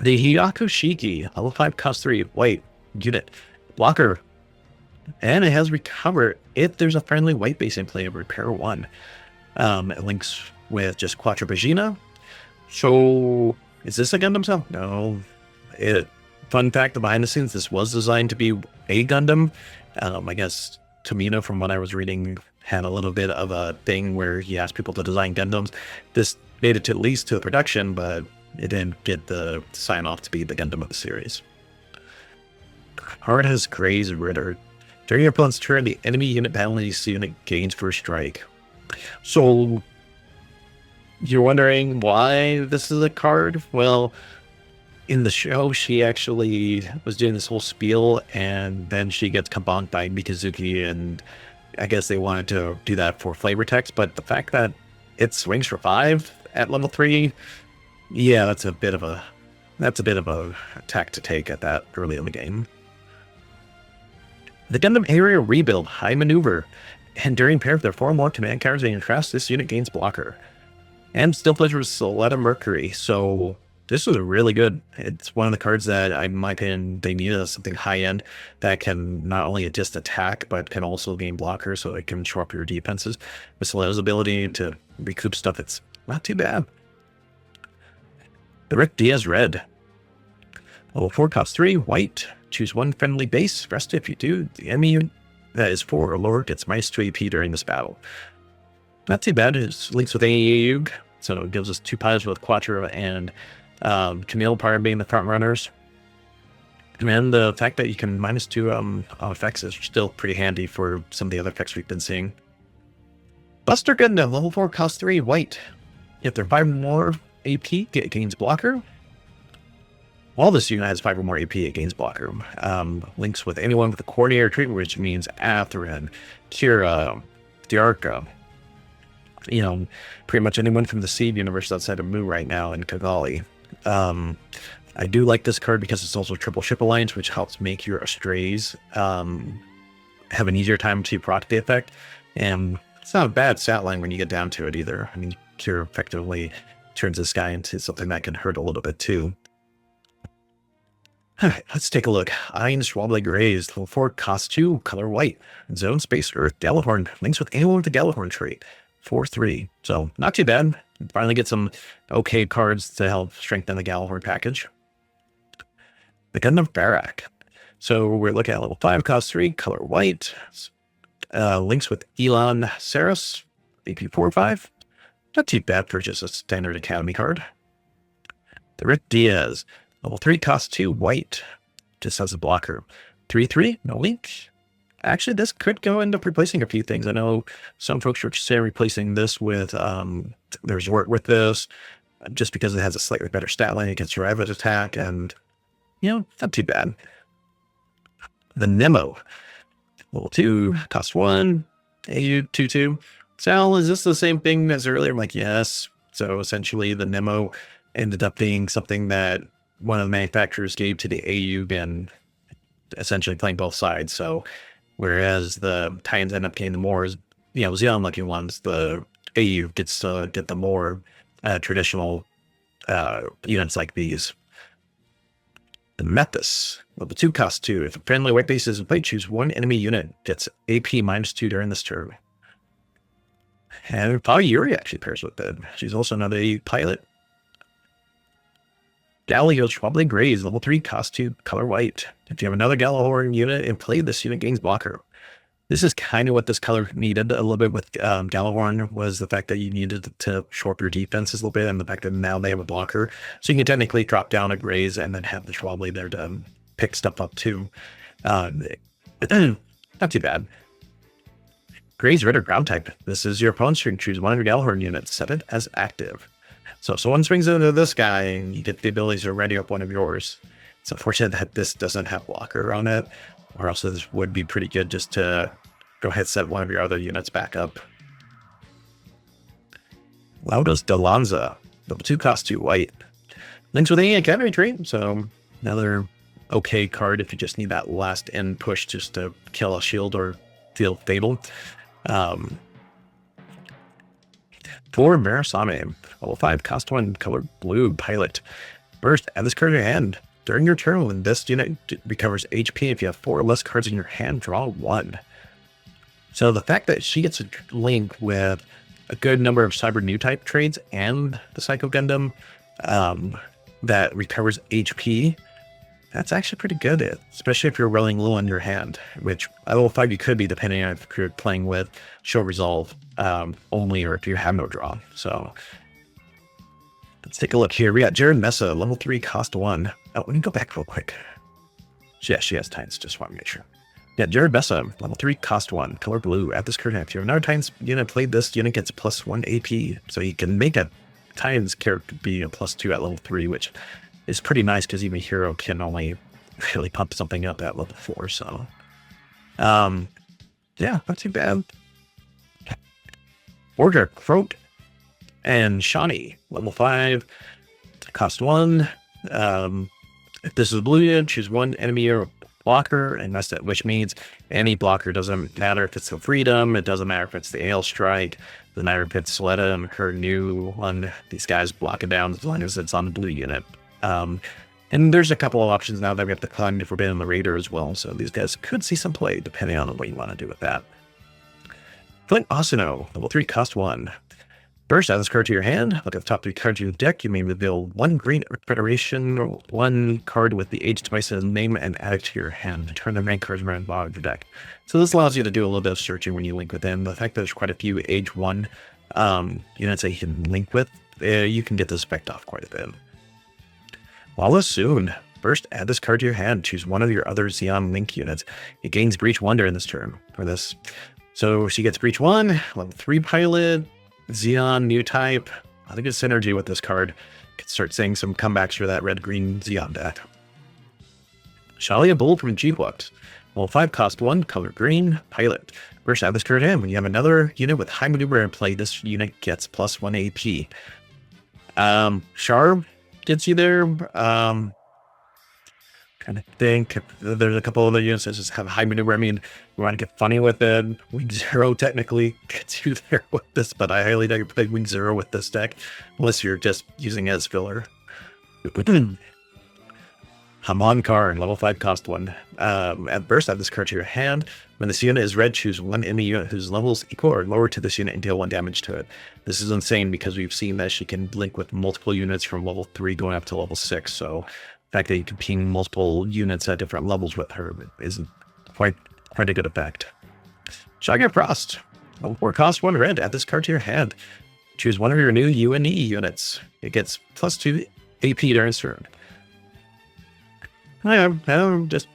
The Hyaku Shiki, level 5, cost 3, white, unit, blocker, and it has recover if there's a friendly white base in play, repair 1. It links with just Quattro Pagina. So, is this a Gundam cell? No. Fun fact behind the scenes, this was designed to be a Gundam. I guess Tomino, from what I was reading, had a little bit of a thing where he asked people to design Gundams. This made it to at least to the production, but it didn't get the sign off to be the Gundam of the series. Hard has Gray's Ritter. During your opponent's turn, the enemy unit battling this unit gains first strike. So you're wondering why this is a card? Well, in the show, she actually was doing this whole spiel, and then she gets kabonked by Mikazuki, and I guess they wanted to do that for flavor text, but the fact that it swings for 5 at level 3, yeah, that's a bit of a tack to take at that early in the game. The Gundam area rebuild, high maneuver, and during pair of their form 1 command cards and contrast, this unit gains blocker. And still pleasures Soletta Mercury, so this was really good. It's one of the cards that, in my opinion, they needed something high-end that can not only just attack, but can also gain blocker, so it can shore up your defenses. With Soletta's ability to recoup stuff, it's not too bad. The Rick Diaz Red. Level 4 costs 3, white. Choose 1 friendly base. Rest if you do. The enemy unit that is 4 or lower gets -2 AP during this battle. Not too bad. It links with AEUG, so it gives us 2 pilots with Quattro and Camille Parr being the front runners. And the fact that you can -2 effects is still pretty handy for some of the other effects we've been seeing. Buster Gundam, level 4 costs 3, white. If they're 5 or more AP, it gains blocker. While this unit has 5 or more AP, it gains blocker. Links with anyone with a coordinator treatment, which means Atherin, Kira, Diarca. You know, pretty much anyone from the Seed universe outside of Mu right now in Kigali. I do like this card because it's also triple ship alliance, which helps make your Astrays have an easier time to proc the effect. And it's not a bad stat line when you get down to it either. I mean, Kira effectively turns this guy into something that can hurt a little bit too. Alright, let's take a look. Iron Schwably Grays, level 4, cost 2, color white. Zone Space Earth, Gallahorn, links with anyone with the Gallahorn trait. 4/3. So not too bad. Finally get some okay cards to help strengthen the Gallahorn package. The Gundam Barak. So we're looking at level 5, cost 3, color white. Links with Elon Saris, AP 4/5. Not too bad for just a standard Academy card. The Rick Diaz. Level 3, cost 2, white. Just has a blocker. 3/3, no link. Actually, this could go into replacing a few things. I know some folks were saying replacing this with the Resort with this, just because it has a slightly better stat line against your average attack, and, you know, not too bad. The Nemo. Level 2, cost 1, AU-22. Sal, is this the same thing as earlier? I'm like, yes. So essentially, the Nemo ended up being something that one of the manufacturers gave to the AU and essentially playing both sides. So whereas the Titans end up getting the more, you know, the unlucky ones, the AU gets to get the more traditional units like these. The Methus. Level 2 cost 2. If a friendly white base is in play, choose 1 enemy unit. Gets AP -2 during this turn. And probably Yuri actually pairs with it. She's also another pilot. Galio Schwably Grays, level 3, cost 2, color white. If you have another Gallahorn unit in play, this unit gains blocker. This is kind of what this color needed a little bit with Gallahorn, was the fact that you needed to shore up your defenses a little bit, and the fact that now they have a blocker. So you can technically drop down a Grays and then have the Schwably there to pick stuff up too. Not too bad. Grays Ritter ground type. This is your opponent's turn. Choose 1 of your Gallahorn units. Set it as active. So if someone swings into this guy, and you get the ability to ready up one of yours. It's unfortunate that this doesn't have blocker on it, or else this would be pretty good just to go ahead and set one of your other units back up. Lauda's Delanza, level 2, cost 2, white. Links with any Academy trait, so another okay card if you just need that last end push just to kill a shield or deal fatal. For Marasame, level 5, cost 1, color blue, pilot. First, add this card to your hand. During your turn, when this unit recovers HP, if you have 4 or less cards in your hand, draw 1. So the fact that she gets a link with a good number of Cyber New type trades and the Psycho Gundam that recovers HP That's actually pretty good, especially if you're rolling low on your hand, which at level 5 you could be, depending on if you're playing with show resolve only, or if you have no draw. So let's take a look here. We got Jared Mesa, level 3, cost 1. Oh, let me go back real quick. Yeah, she has Titans, just want to make sure. Yeah, Jared Mesa, level 3, cost 1, color blue. At this current time, if you have another Titans unit played, this unit gets +1 AP. So you can make a Titans character be a +2 at level 3, which is pretty nice because even Hero can only really pump something up at level 4. So, yeah, not too bad. Order, Croak, and Shawnee, level 5, cost 1. If this is blue unit, choose one enemy or blocker, and that's it, which means any blocker, doesn't matter if it's the Freedom, it doesn't matter if it's the Ale Strike, doesn't matter if it's Soletta and her new one. These guys block it down as long as it's on the blue unit. And there's a couple of options now that we have to find if we're in the Raider as well, so these guys could see some play depending on what you want to do with that. Flint Osino, level 3, cost 1. First, add this card to your hand. Look at the top 3 cards of your deck. You may reveal 1 green Federation, 1 card with the age twice as name, and add it to your hand. Turn the main cards around the bottom of your deck. So this allows you to do a little bit of searching when you link within. The fact that there's quite a few age 1 units that you can link with, you can get this effect off quite a bit. Wallace Soon. First, add this card to your hand. Choose one of your other Xeon Link units. It gains Breach 1 during this turn for this. So she gets Breach 1, level 3 pilot, Xeon, new type. I think it's synergy with this card. Could start seeing some comebacks for that red-green Xeon deck. Shalia Bull from G-Hooked. Level 5, cost 1, color green, pilot. First, add this card in. When you have another unit with high maneuver in play, this unit gets +1 AP. Char gets you there. Kind of think there's a couple other units that just have high maneuver. I mean, we want to get funny with it. Wing Zero technically gets you there with this, but I highly doubt you play Wing Zero with this deck unless you're just using it as filler. Hamon Karn, level 5, cost 1. At first, add this card to your hand. When this unit is red, choose one enemy unit whose levels equal or lower to this unit and deal 1 damage to it. This is insane because we've seen that she can link with multiple units from level 3 going up to level 6. So the fact that you can ping multiple units at different levels with her is quite a good effect. Shotgun Frost, level 4, cost 1 red. Add this card to your hand. Choose one of your new UNE units. It gets +2 AP during turn. I'm just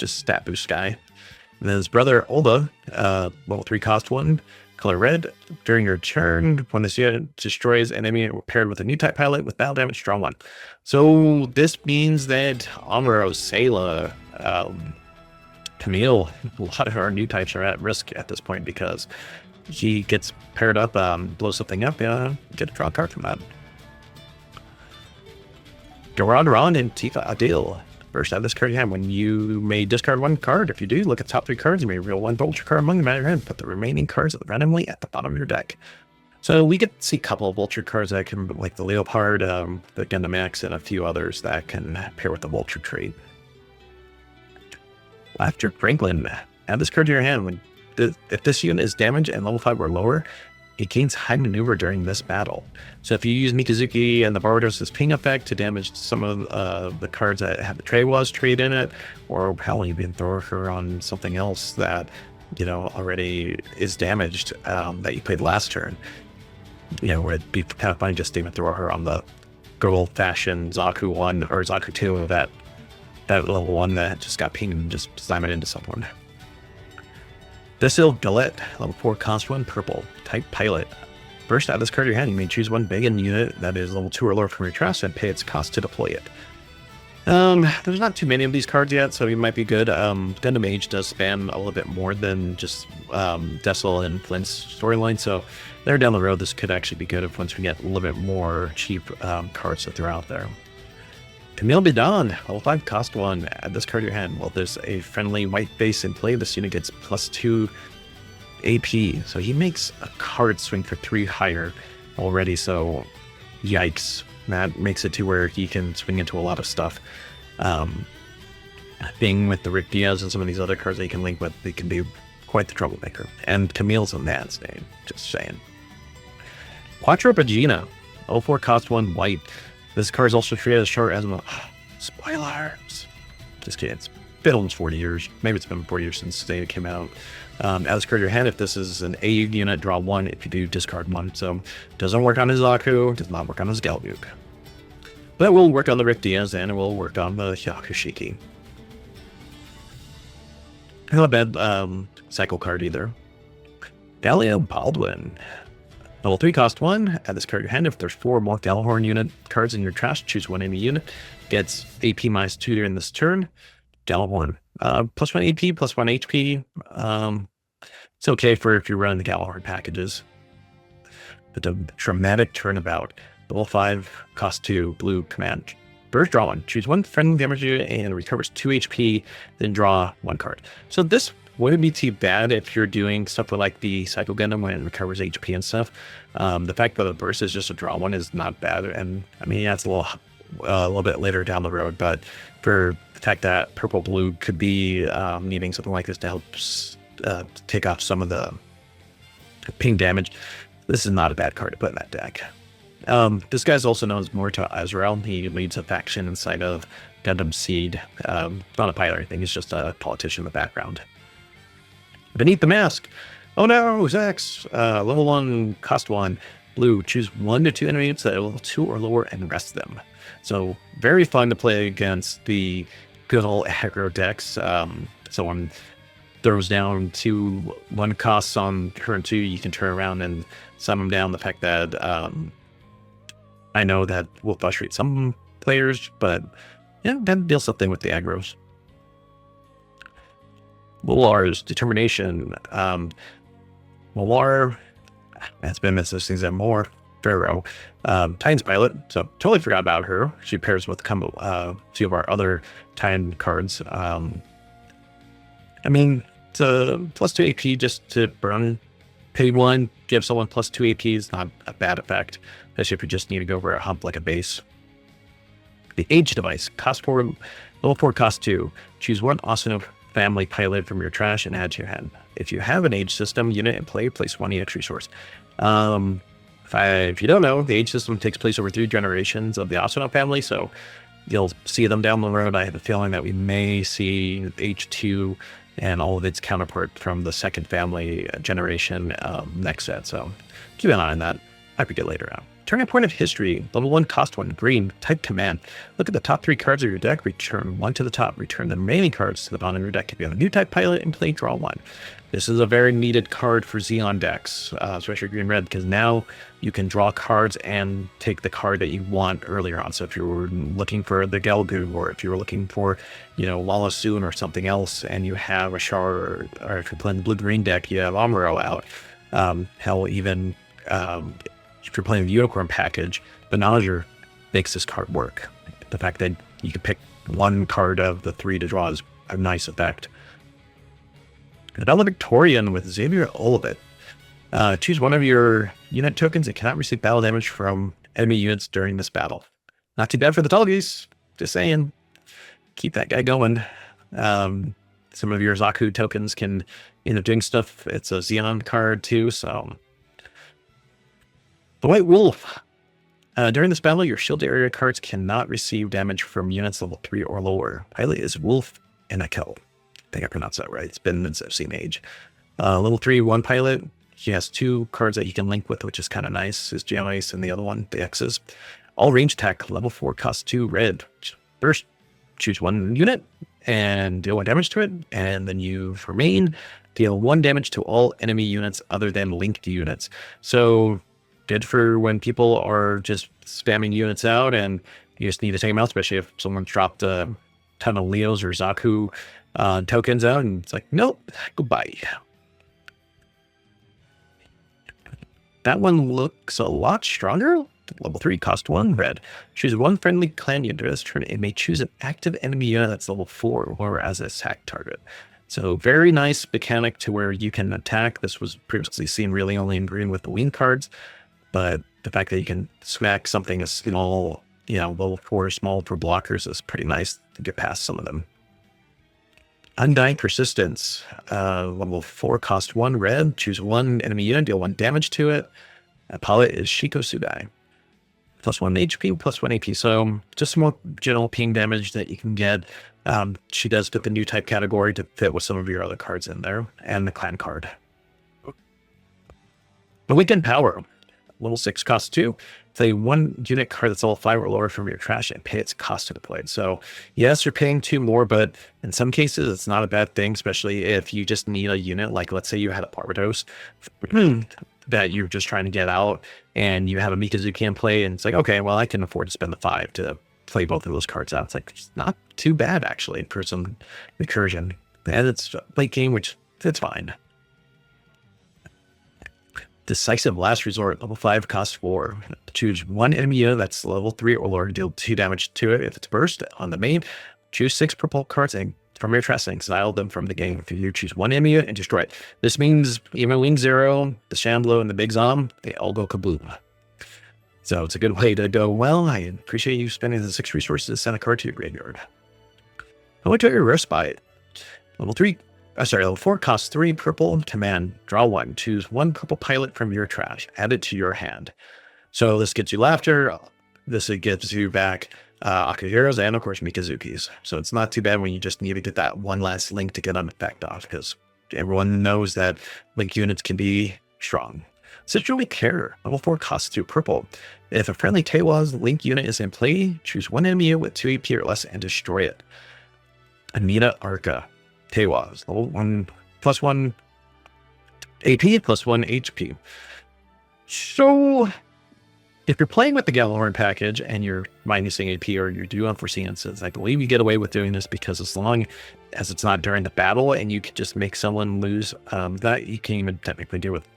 stat boost guy. And then his brother Olda, level 3, cost 1, color red. During your turn, when this unit destroys an enemy paired with a new type pilot with battle damage, draw 1. So this means that Amuro, Sayla, Camille, a lot of our new types are at risk at this point because she gets paired up, blows something up, get a draw card from that. Goran Ron and Tifa Adil. First, add this card you have. When you may discard 1 card. If you do, look at the top 3 cards. You may reveal 1 vulture card among them at your hand. Put the remaining cards randomly at the bottom of your deck. So we get to see a couple of vulture cards that can, like the Leopard, the Gundam X, and a few others that can pair with the vulture trait. After Franklin, add this card to your hand. When if this unit is damaged and level 5 or lower, it gains high maneuver during this battle. So if you use Mikazuki and the Barbaros's ping effect to damage some of the cards that have the Trewa's trait in it, or hell, you can throw her on something else that, already is damaged, that you played last turn, where it'd be kind of funny just to even throw her on the good old-fashioned Zaku 1 or Zaku 2, that level 1 that just got pinged and just slam it into someone. Desil Galette, level 4, cost 1, purple, type pilot. First, add this card to your hand. You may choose 1 Began unit that is level 2 or lower from your trust and pay its cost to deploy it. There's not too many of these cards yet, so it might be good. Gundam Age does span a little bit more than just Desil and Flint's storyline, so there down the road, this could actually be good if once we get a little bit more cheap cards that they're out there. Camille Bidon, level 5, cost 1. Add this card to your hand. Well, there's a friendly white base in play. This unit gets +2 AP. So he makes a card swing for 3 higher already. So, yikes. That makes it to where he can swing into a lot of stuff. Being with the Rick Diaz and some of these other cards that he can link with, they can be quite the troublemaker. And Camille's a man's name. Just saying. Quattro Pagina, level 4, cost 1, white. This card is also treated as short as spoilers. Just kidding. It's been almost 40 years. Maybe it's been 40 years since Zeta came out. Add this card to your hand. If this is an A unit, draw 1. If you do, discard 1. So doesn't work on his Zaku, does not work on his Galguk. But it will work on the Rick Diaz, and it will work on the Yakushiki. Not a bad cycle card either. Dahlia Baldwin. Level 3, cost 1. Add this card to your hand. If there's 4 more Gjallarhorn unit cards in your trash, choose one enemy unit. Gets AP minus 2 during this turn. Gjallarhorn. Plus 1 AP, plus 1 HP. It's okay for if you're running the Gjallarhorn packages. But the dramatic turnabout. Level 5, cost 2, blue command. First, draw 1. Choose 1 friendly damage unit and recovers 2 HP, then draw 1 card. So this wouldn't be too bad if you're doing stuff like the Psycho Gundam when it recovers HP and stuff. The fact that the burst is just a draw 1 is not bad. And I mean, yeah, it's a little bit later down the road, but for the fact that purple blue could be needing something like this to help take off some of the ping damage, this is not a bad card to put in that deck. This guy's also known as Morita Azrael. He leads a faction inside of Gundam Seed. Not a pilot or anything, he's just a politician in the background. Beneath the Mask. Oh no, Zax. Level 1, cost 1, blue. Choose 1 to 2 enemy units at level 2 or lower and rest them. So very fun to play against the good old aggro decks. Someone throws down 1 costs on turn 2, you can turn around and sum them down. The fact that I know that will frustrate some players, but yeah, that deals something with the aggros. Molar's Determination. Molar has been missing things and more. Pharaoh. Titan's pilot, so totally forgot about her. She pairs with a few of our other Titan cards. I mean, it's a plus 2 AP just to burn. Pay 1, give someone plus 2 AP is not a bad effect, especially if you just need to go over a hump like a base. The Age Device, cost 4, level 4, cost 2. Choose 1 Asuna family pilot from your trash and add to your hand. If you have an Age system unit in play, place 1 EX resource. If you don't know, the Age system takes place over 3 generations of the Asuna family, so you'll see them down the road. I have a feeling that we may see H2 and all of its counterpart from the second family generation next set. So keep an eye on that. I forget later on. Turning Point of History, level 1, cost 1, green, type command. Look at the top 3 cards of your deck, return 1 to the top, return the remaining cards to the bottom of your deck. If you have a new type pilot in play, draw 1. This is a very needed card for Xeon decks, especially green-red, because now you can draw cards and take the card that you want earlier on. So if you were looking for the Gelgu, or if you were looking for, Lala Soon or something else, and you have a Char, or if you're playing the blue-green deck, you have Amuro out. Hell, even if you're playing the Unicorn package, Benager makes this card work. The fact that you can pick 1 card of the 3 to draw is a nice effect. Valedictorian with Xavier Olivet. Choose 1 of your unit tokens and cannot receive battle damage from enemy units during this battle. Not too bad for the Tulgies. Just saying. Keep that guy going. Some of your Zaku tokens can end up doing stuff. It's a Xeon card too, so. The White Wolf. During this battle, your shield area cards cannot receive damage from units level 3 or lower. Pilot is Wolf Enakel. I think I pronounced that right. It's been since I've seen Age. Level 3, 1 pilot. He has 2 cards that he can link with, which is kind of nice. His Jam Ice and the other one, the X's. All range attack, level 4, cost 2, red. First, choose 1 unit and deal 1 damage to it. And then you remain, deal 1 damage to all enemy units other than linked units. So good for when people are just spamming units out and you just need to take them out, especially if someone dropped a ton of Leos or Zaku tokens out, and it's like, nope, goodbye. That one looks a lot stronger. Level 3, cost 1, red. Choose 1 friendly clan unit this turn. It may choose an active enemy unit that's level 4 or as an attack target. So very nice mechanic to where you can attack. This was previously seen really only in green with the wing cards, but the fact that you can smack something as small, level 4 small for blockers is pretty nice to get past some of them. Undying Persistence, level 4, cost 1, red. Choose 1 enemy unit, deal 1 damage to it. Pilot is Shiko Sudai. Plus 1 HP, plus 1 AP. So just some more general ping damage that you can get. She does fit the new type category to fit with some of your other cards in there, and the clan card. The Weekend Power, level 6, cost 2. Play 1 unit card that's level 5 or lower from your trash and pay its cost to the play. So, yes, you're paying 2 more, but in some cases, it's not a bad thing, especially if you just need a unit. Like, let's say you had a Parvados that you're just trying to get out, and you have a Mikazuki in play, and it's like, okay, well, I can afford to spend the 5 to play both of those cards out. It's like, it's not too bad, actually, for some recursion. And it's late game, which it's fine. Decisive Last Resort, level 5, cost 4. Choose 1 enemy unit that's level 3 or lower, deal 2 damage to it. If it's burst on the main, choose 6 purple cards and from your trash and exile them from the game. If you choose 1 enemy unit and destroy it. This means even Wing Zero, the Shamblo, and the Big Zom, they all go kaboom. So it's a good way to go, well, I appreciate you spending the 6 resources to send a card to your graveyard. I went to your Respite. Level 4, costs 3 purple, command, draw 1, choose 1 purple pilot from your trash, add it to your hand. So this gets you Laughter, this gives you back Akahiros, and of course Mikazukis. So it's not too bad when you just need to get that one last link to get an effect off, because everyone knows that link units can be strong. Citrally Care, level 4, costs 2 purple. If a friendly Tewaz link unit is in play, choose 1 enemy unit with 2 AP or less and destroy it. Anita Arca. Tewaz, level 1, +1 AP, +1 HP. So, if you're playing with the Gjallarhorn package and you're minusing AP or you do unforeseen incidents, I believe you get away with doing this because as long as it's not during the battle and you can just make someone lose, that you can even technically deal with,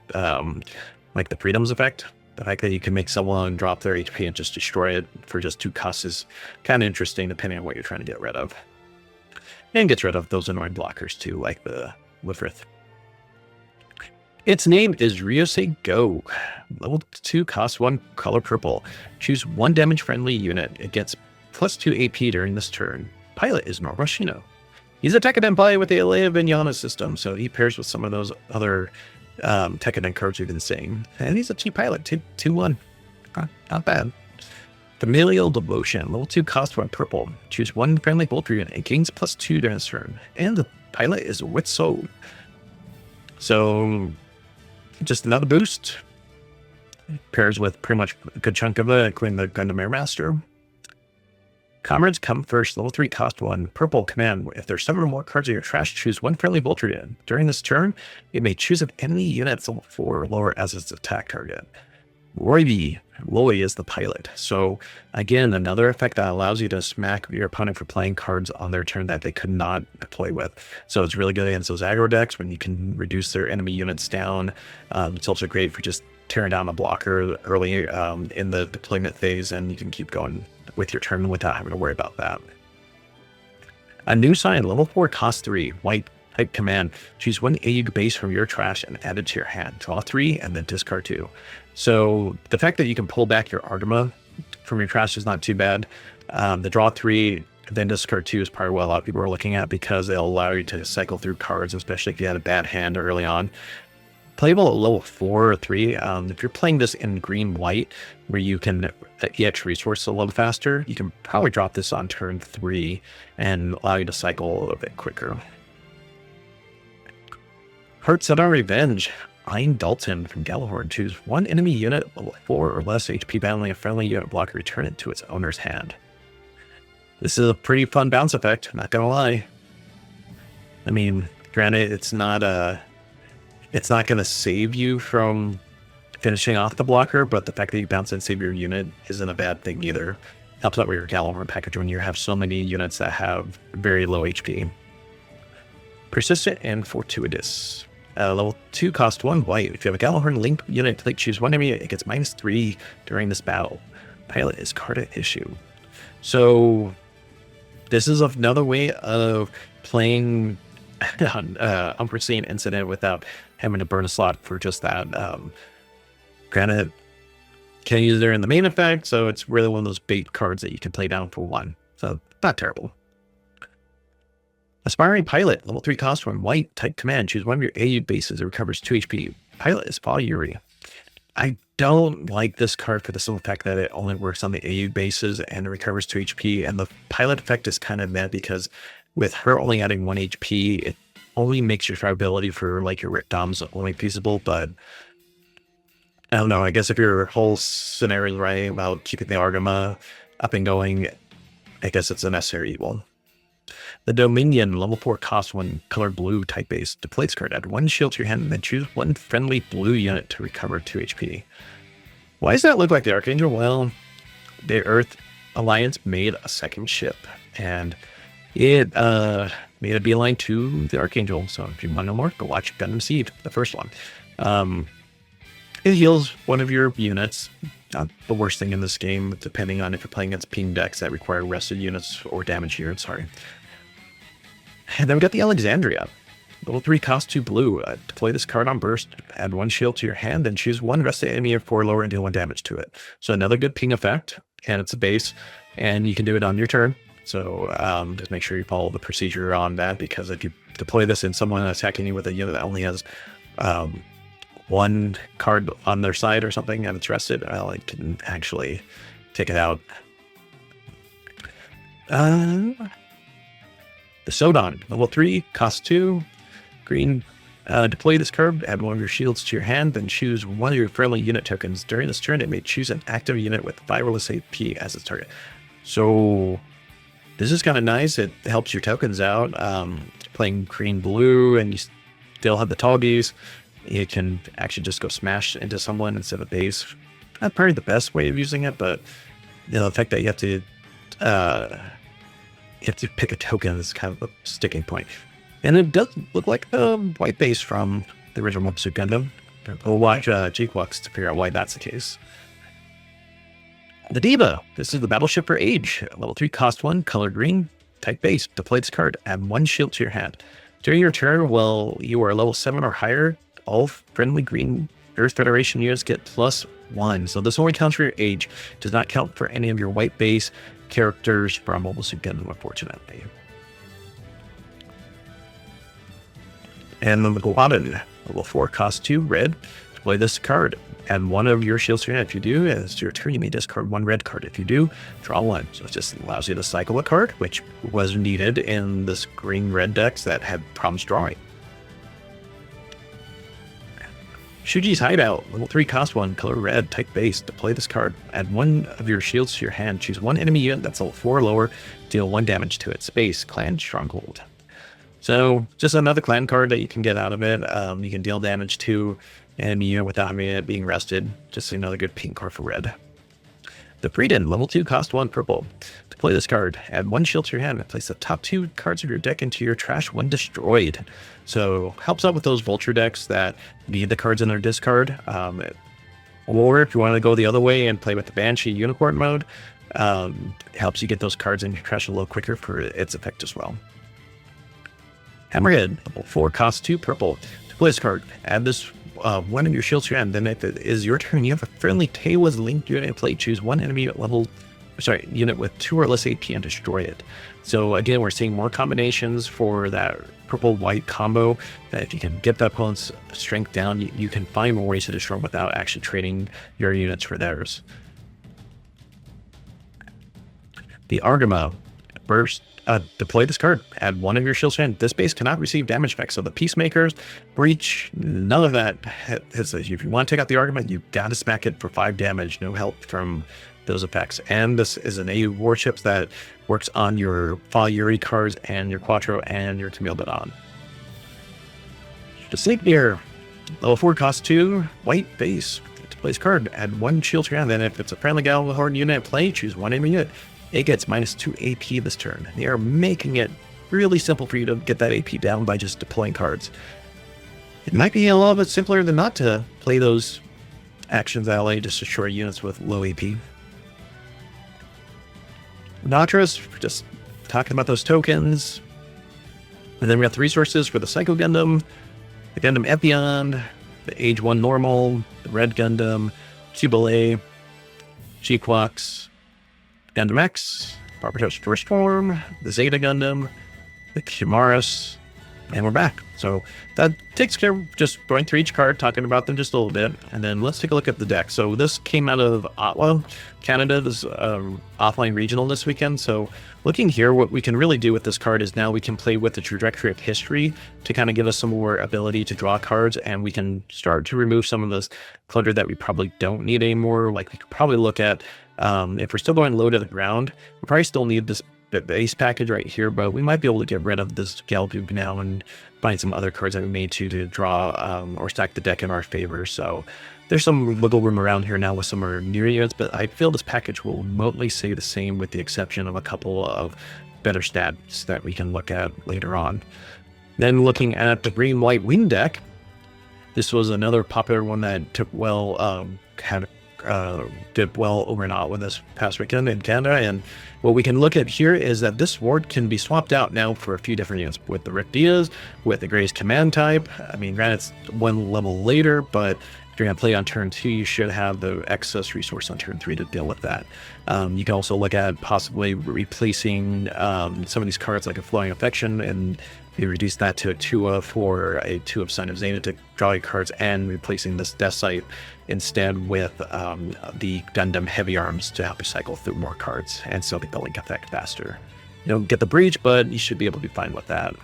like the Freedoms effect. The fact that you can make someone drop their HP and just destroy it for just 2 costs is kind of interesting depending on what you're trying to get rid of. And gets rid of those annoying blockers too, like the Wifrith. Its name is Ryosei Go. Level 2, costs 1, color purple. Choose 1 damage friendly unit. It gets +2 AP during this turn. Pilot is Norashino. He's a Tekkaden play with the Alea Vinyana system, so he pairs with some of those other Tekkaden cards we've been seeing. And he's a cheap pilot, 2/1. Not bad. Familial Devotion, level 2, cost 1 purple. Choose 1 friendly bolter unit. It gains +2 during this turn. And the pilot is Witso. So, just another boost. Pairs with pretty much a good chunk of it, including the Gundam Air Master. Comrades come first, level 3, cost 1 purple. Command, if there's 7 or more cards in your trash, choose 1 friendly bolter unit. During this turn, it may choose an enemy unit level 4 or lower as its attack target. Loi is the pilot. So again, another effect that allows you to smack your opponent for playing cards on their turn that they could not play with. So it's really good against those aggro decks when you can reduce their enemy units down. It's also great for just tearing down a blocker early in the deployment phase, and you can keep going with your turn without having to worry about that. A new sign, level 4, cost 3, white type command. Choose 1 AUG base from your trash and add it to your hand. Draw 3 and then discard 2. So the fact that you can pull back your Argama from your trash is not too bad. The draw 3, then discard 2 is probably what a lot of people are looking at because it'll allow you to cycle through cards, especially if you had a bad hand early on. Playable at level 4 or 3. If you're playing this in green-white, where you can EX resource a little faster, you can probably drop this on turn 3 and allow you to cycle a little bit quicker. Hearts of Revenge. Ein Dalton from Gjallarhorn. Choose 1 enemy unit, level 4 or less HP, battling a friendly unit blocker, return it to its owner's hand. This is a pretty fun bounce effect, not gonna lie. I mean, granted, it's not gonna save you from finishing off the blocker, but the fact that you bounce and save your unit isn't a bad thing either. Helps out with your Gjallarhorn package when you have so many units that have very low HP. Persistent and Fortuitous. Level 2, cost 1 white. If you have a Gjallarhorn link unit, choose 1 enemy, it gets -3 during this battle. Pilot is Carta Issue. So this is another way of playing unforeseen incident without having to burn a slot for just that. Granted, can't use it in the main effect, so it's really one of those bait cards that you can play down for 1. So not terrible. Aspiring Pilot, level 3, cost 1 white, type command. Choose 1 of your AU bases. It recovers 2 HP. Pilot is Fa Yuri. I don't like this card for the simple fact that it only works on the AU bases and it recovers 2 HP. And the pilot effect is kind of mad because with her only adding 1 HP, it only makes your survivability for like your Doms only feasible, but I don't know. I guess if your whole scenario is right about keeping the Argama up and going, I guess it's a necessary evil. The Dominion, level 4, cost 1, color blue, type base. Deploy this card. Add 1 shield to your hand, and then choose 1 friendly blue unit to recover 2 HP. Why does that look like the Archangel? Well, the Earth Alliance made a second ship, and it made a beeline to the Archangel. So if you want to know more, go watch Gundam Seed, the first one. It heals one of your units. Not the worst thing in this game, depending on if you're playing against ping decks that require rested units or damage units, sorry. And then we got the Alexandria. Level 3, cost 2 blue. Deploy this card on burst, add 1 shield to your hand, then choose 1 rested enemy of 4 lower and deal 1 damage to it. So another good ping effect, and it's a base, and you can do it on your turn. So just make sure you follow the procedure on that, because if you deploy this in someone attacking you with a unit that only has 1 card on their side or something and it's rested, well, it can actually take it out. The Sodon, level 3, cost 2, green. Deploy this card, add 1 of your shields to your hand, then choose 1 of your friendly unit tokens. During this turn, it may choose an active unit with 5 or less AP as its target. So this is kind of nice. It helps your tokens out. Playing green-blue and you still have the Tallbees, you can actually just go smash into someone instead of base. Not probably the best way of using it, but the fact that you have to pick a token is kind of a sticking point. And it does look like a white base from the original Mobile Suit Gundam. We'll watch G-Quux to figure out why that's the case. The Diva. This is the battleship for age. Level 3, cost 1, color green, type base. Deploy this card, add 1 shield to your hand. During your turn, while you are level 7 or higher, all friendly green Earth Federation units get +1. So this only counts for your age. Does not count for any of your white base characters from Mobile Suit Gundam, unfortunately. And then the Guadin, level 4, cost 2, red. Play this card. Add 1 of your shields to your hand. If you do, as your turn, you may discard 1 red card. If you do, draw 1. So it just allows you to cycle a card, which was needed in this green-red decks that had problems drawing. Shuji's Hideout, level 3, cost 1, color red, type base. Deploy this card. Add 1 of your shields to your hand. Choose 1 enemy unit that's level 4 or lower. Deal 1 damage to it. Space, Clan Stronghold. So just another clan card that you can get out of it. You can deal damage to enemy unit without it being rested. Just another good pink card for red. The Freedom, level 2, cost 1, purple. To play this card, add 1 shield to your hand and place the top 2 cards of your deck into your trash when destroyed. So helps out with those vulture decks that need the cards in their discard. Or if you want to go the other way and play with the Banshee Unicorn mode, it helps you get those cards in your trash a little quicker for its effect as well. Hammerhead, level 4, cost 2, purple. To play this card, add this 1 of your shields to your hand. Then if it is your turn, you have a friendly Tewa's linked unit in play. Choose 1 enemy unit with 2 or less AP and destroy it. So again, we're seeing more combinations for that purple-white combo. That if you can get that opponent's strength down, you can find more ways to destroy without actually trading your units for theirs. The Argama, burst. Deploy this card. Add 1 of your shields to hand. This base cannot receive damage effects. So the Peacemakers, Breach, none of that. If you want to take out the Argama, you got to smack it for 5 damage. No help from those effects. And this is an AU warships that works on your Fa Yuri cards and your Quattro and your Camille Badon. The Sleipnir, level 4, cost 2, white base. Deploy this card. Add 1 shield to your hand. Then if it's a friendly Galahorn unit in play, choose 1 enemy unit. It gets -2 AP this turn. They are making it really simple for you to get that AP down by just deploying cards. It might be a little bit simpler than not to play those actions ally just destroy units with low AP. Natras, just talking about those tokens. And then we got the resources for the Psycho Gundam, the Gundam Epion, the Age 1 Normal, the Red Gundam, Jubilee, G-Quux, Gundam X, Barbatos First Form, the Zeta Gundam, the Chimaris, And we're back. So that takes care of just going through each card, talking about them just a little bit. And then let's take a look at the deck. So this came out of Ottawa, Canada, this offline regional this weekend. So looking here, what we can really do with this card is now we can play with the trajectory of history to kind of give us some more ability to draw cards. And we can start to remove some of this clutter that we probably don't need anymore. Like we could probably look at, if we're still going low to the ground, we probably still need this base package right here, but we might be able to get rid of this Galtube now and find some other cards that we made to draw or stack the deck in our favor. So there's some wiggle room around here now with some of our near units, but I feel this package will remotely stay the same with the exception of a couple of better stats that we can look at later on. Then looking at the green-white wing deck, this was another popular one that took well, did well over and out with this past weekend in Canada. And what we can look at here is that this ward can be swapped out now for a few different units with the Rick Diaz, with the Gray's command type. I mean, granted, it's one level later, but if you're going to play on turn 2, you should have the excess resource on turn 3 to deal with that. You can also look at possibly replacing some of these cards like a Flowing Affection, and you reduce that to a 2 for a 2 of Sign of Zeta to draw your cards, and replacing this Death Sight instead with the Gundam Heavy Arms to help you cycle through more cards and still get the link effect faster. You don't get the breach, but you should be able to be fine with that.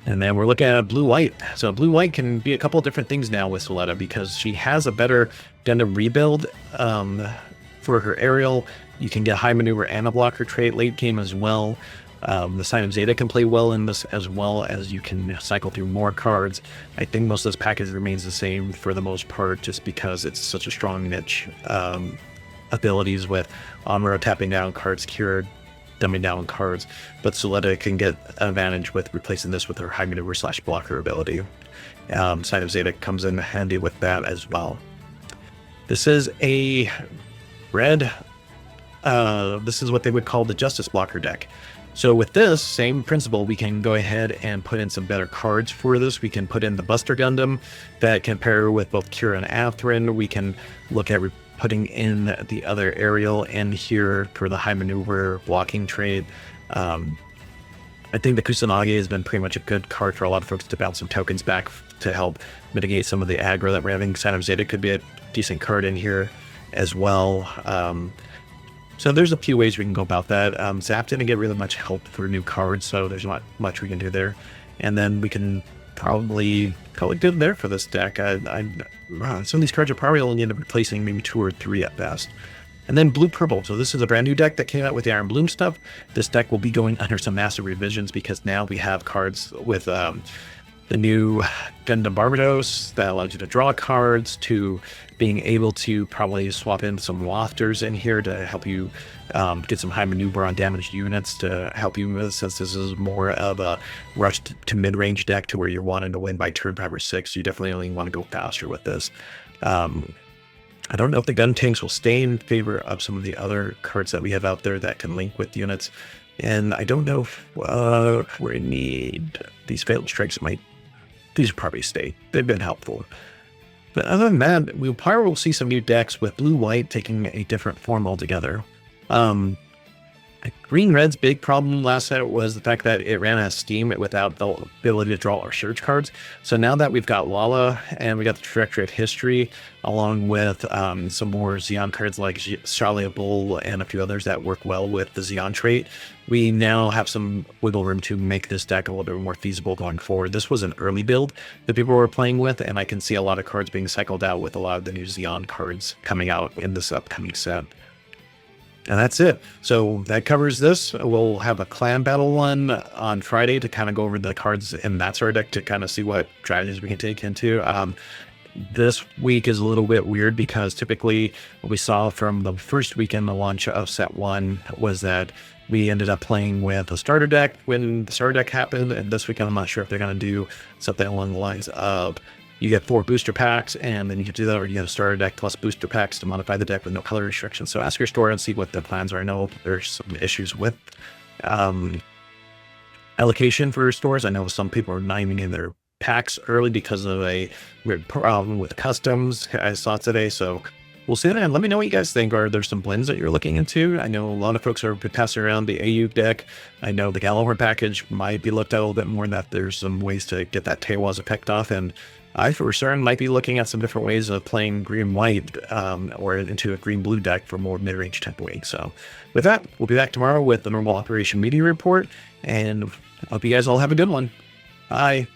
And then we're looking at blue-white. So blue-white can be a couple of different things now with Soletta because she has a better Gundam rebuild for her aerial. You can get high maneuver and a blocker trait late game as well. The Sign of Zeta can play well in this, as well as you can cycle through more cards. I think most of this package remains the same for the most part, just because it's such a strong niche abilities with Amuro tapping down cards, Kira dumbing down cards, but Soletta can get an advantage with replacing this with her high maneuver / blocker ability. Sign of Zeta comes in handy with that as well. This is a red, this is what they would call the Justice Blocker deck. So with this same principle, we can go ahead and put in some better cards for this. We can put in the Buster Gundam that can pair with both Kira and Atherin. We can look at putting in the other aerial in here for the high maneuver blocking trade. I think the Kusanagi has been pretty much a good card for a lot of folks to bounce some tokens back to help mitigate some of the aggro that we're having. Sign of Zeta could be a decent card in here as well. So there's a few ways we can go about that. Zap didn't get really much help for new cards, so there's not much we can do there. And then we can probably call it good there for this deck. Some of these cards are probably only end up replacing maybe 2 or 3 at best. And then blue-purple. So this is a brand new deck that came out with the Iron Bloom stuff. This deck will be going under some massive revisions because now we have cards with the new Gundam Barbados that allows you to draw cards, to being able to probably swap in some Wafters in here to help you get some high maneuver on damaged units to help you with, since this is more of a rush to mid-range deck to where you're wanting to win by turn 5 or 6. You definitely only want to go faster with this. I don't know if the gun tanks will stay in favor of some of the other cards that we have out there that can link with units. And I don't know if we need these Fatal Strikes. These will probably stay. They've been helpful. But other than that, we probably will see some new decks with blue-white taking a different form altogether. Green-red's big problem last set was the fact that it ran out of steam without the ability to draw our search cards. So now that we've got Lala and we got the Trajectory of History, along with some more Xeon cards like Charlie Bull and a few others that work well with the Xeon trait, we now have some wiggle room to make this deck a little bit more feasible going forward. This was an early build that people were playing with, and I can see a lot of cards being cycled out with a lot of the new Xeon cards coming out in this upcoming set. And that's it. So that covers this. We'll have a clan battle one on Friday to kind of go over the cards in that sort of deck to kind of see what strategies we can take into. This week is a little bit weird because typically what we saw from the first weekend, the launch of set 1, was that we ended up playing with a starter deck when the starter deck happened. And this weekend, I'm not sure if they're going to do something along the lines of you get 4 booster packs, and then you can do that, or you get a starter deck plus booster packs to modify the deck with no color restrictions. So ask your store and see what the plans are. I know there's some issues with allocation for stores. I know some people are not even in their packs early because of a weird problem with customs I saw today. So we'll see that. And let me know what you guys think. Are there some blends that you're looking into? I know a lot of folks are passing around the AU deck. I know the Galloway package might be looked at a little bit more, in that there's some ways to get that Tewaza effect off. And I, for certain, might be looking at some different ways of playing green-white or into a green-blue deck for more mid-range type weight. So with that, we'll be back tomorrow with the normal Operation Media Report, and I hope you guys all have a good one. Bye.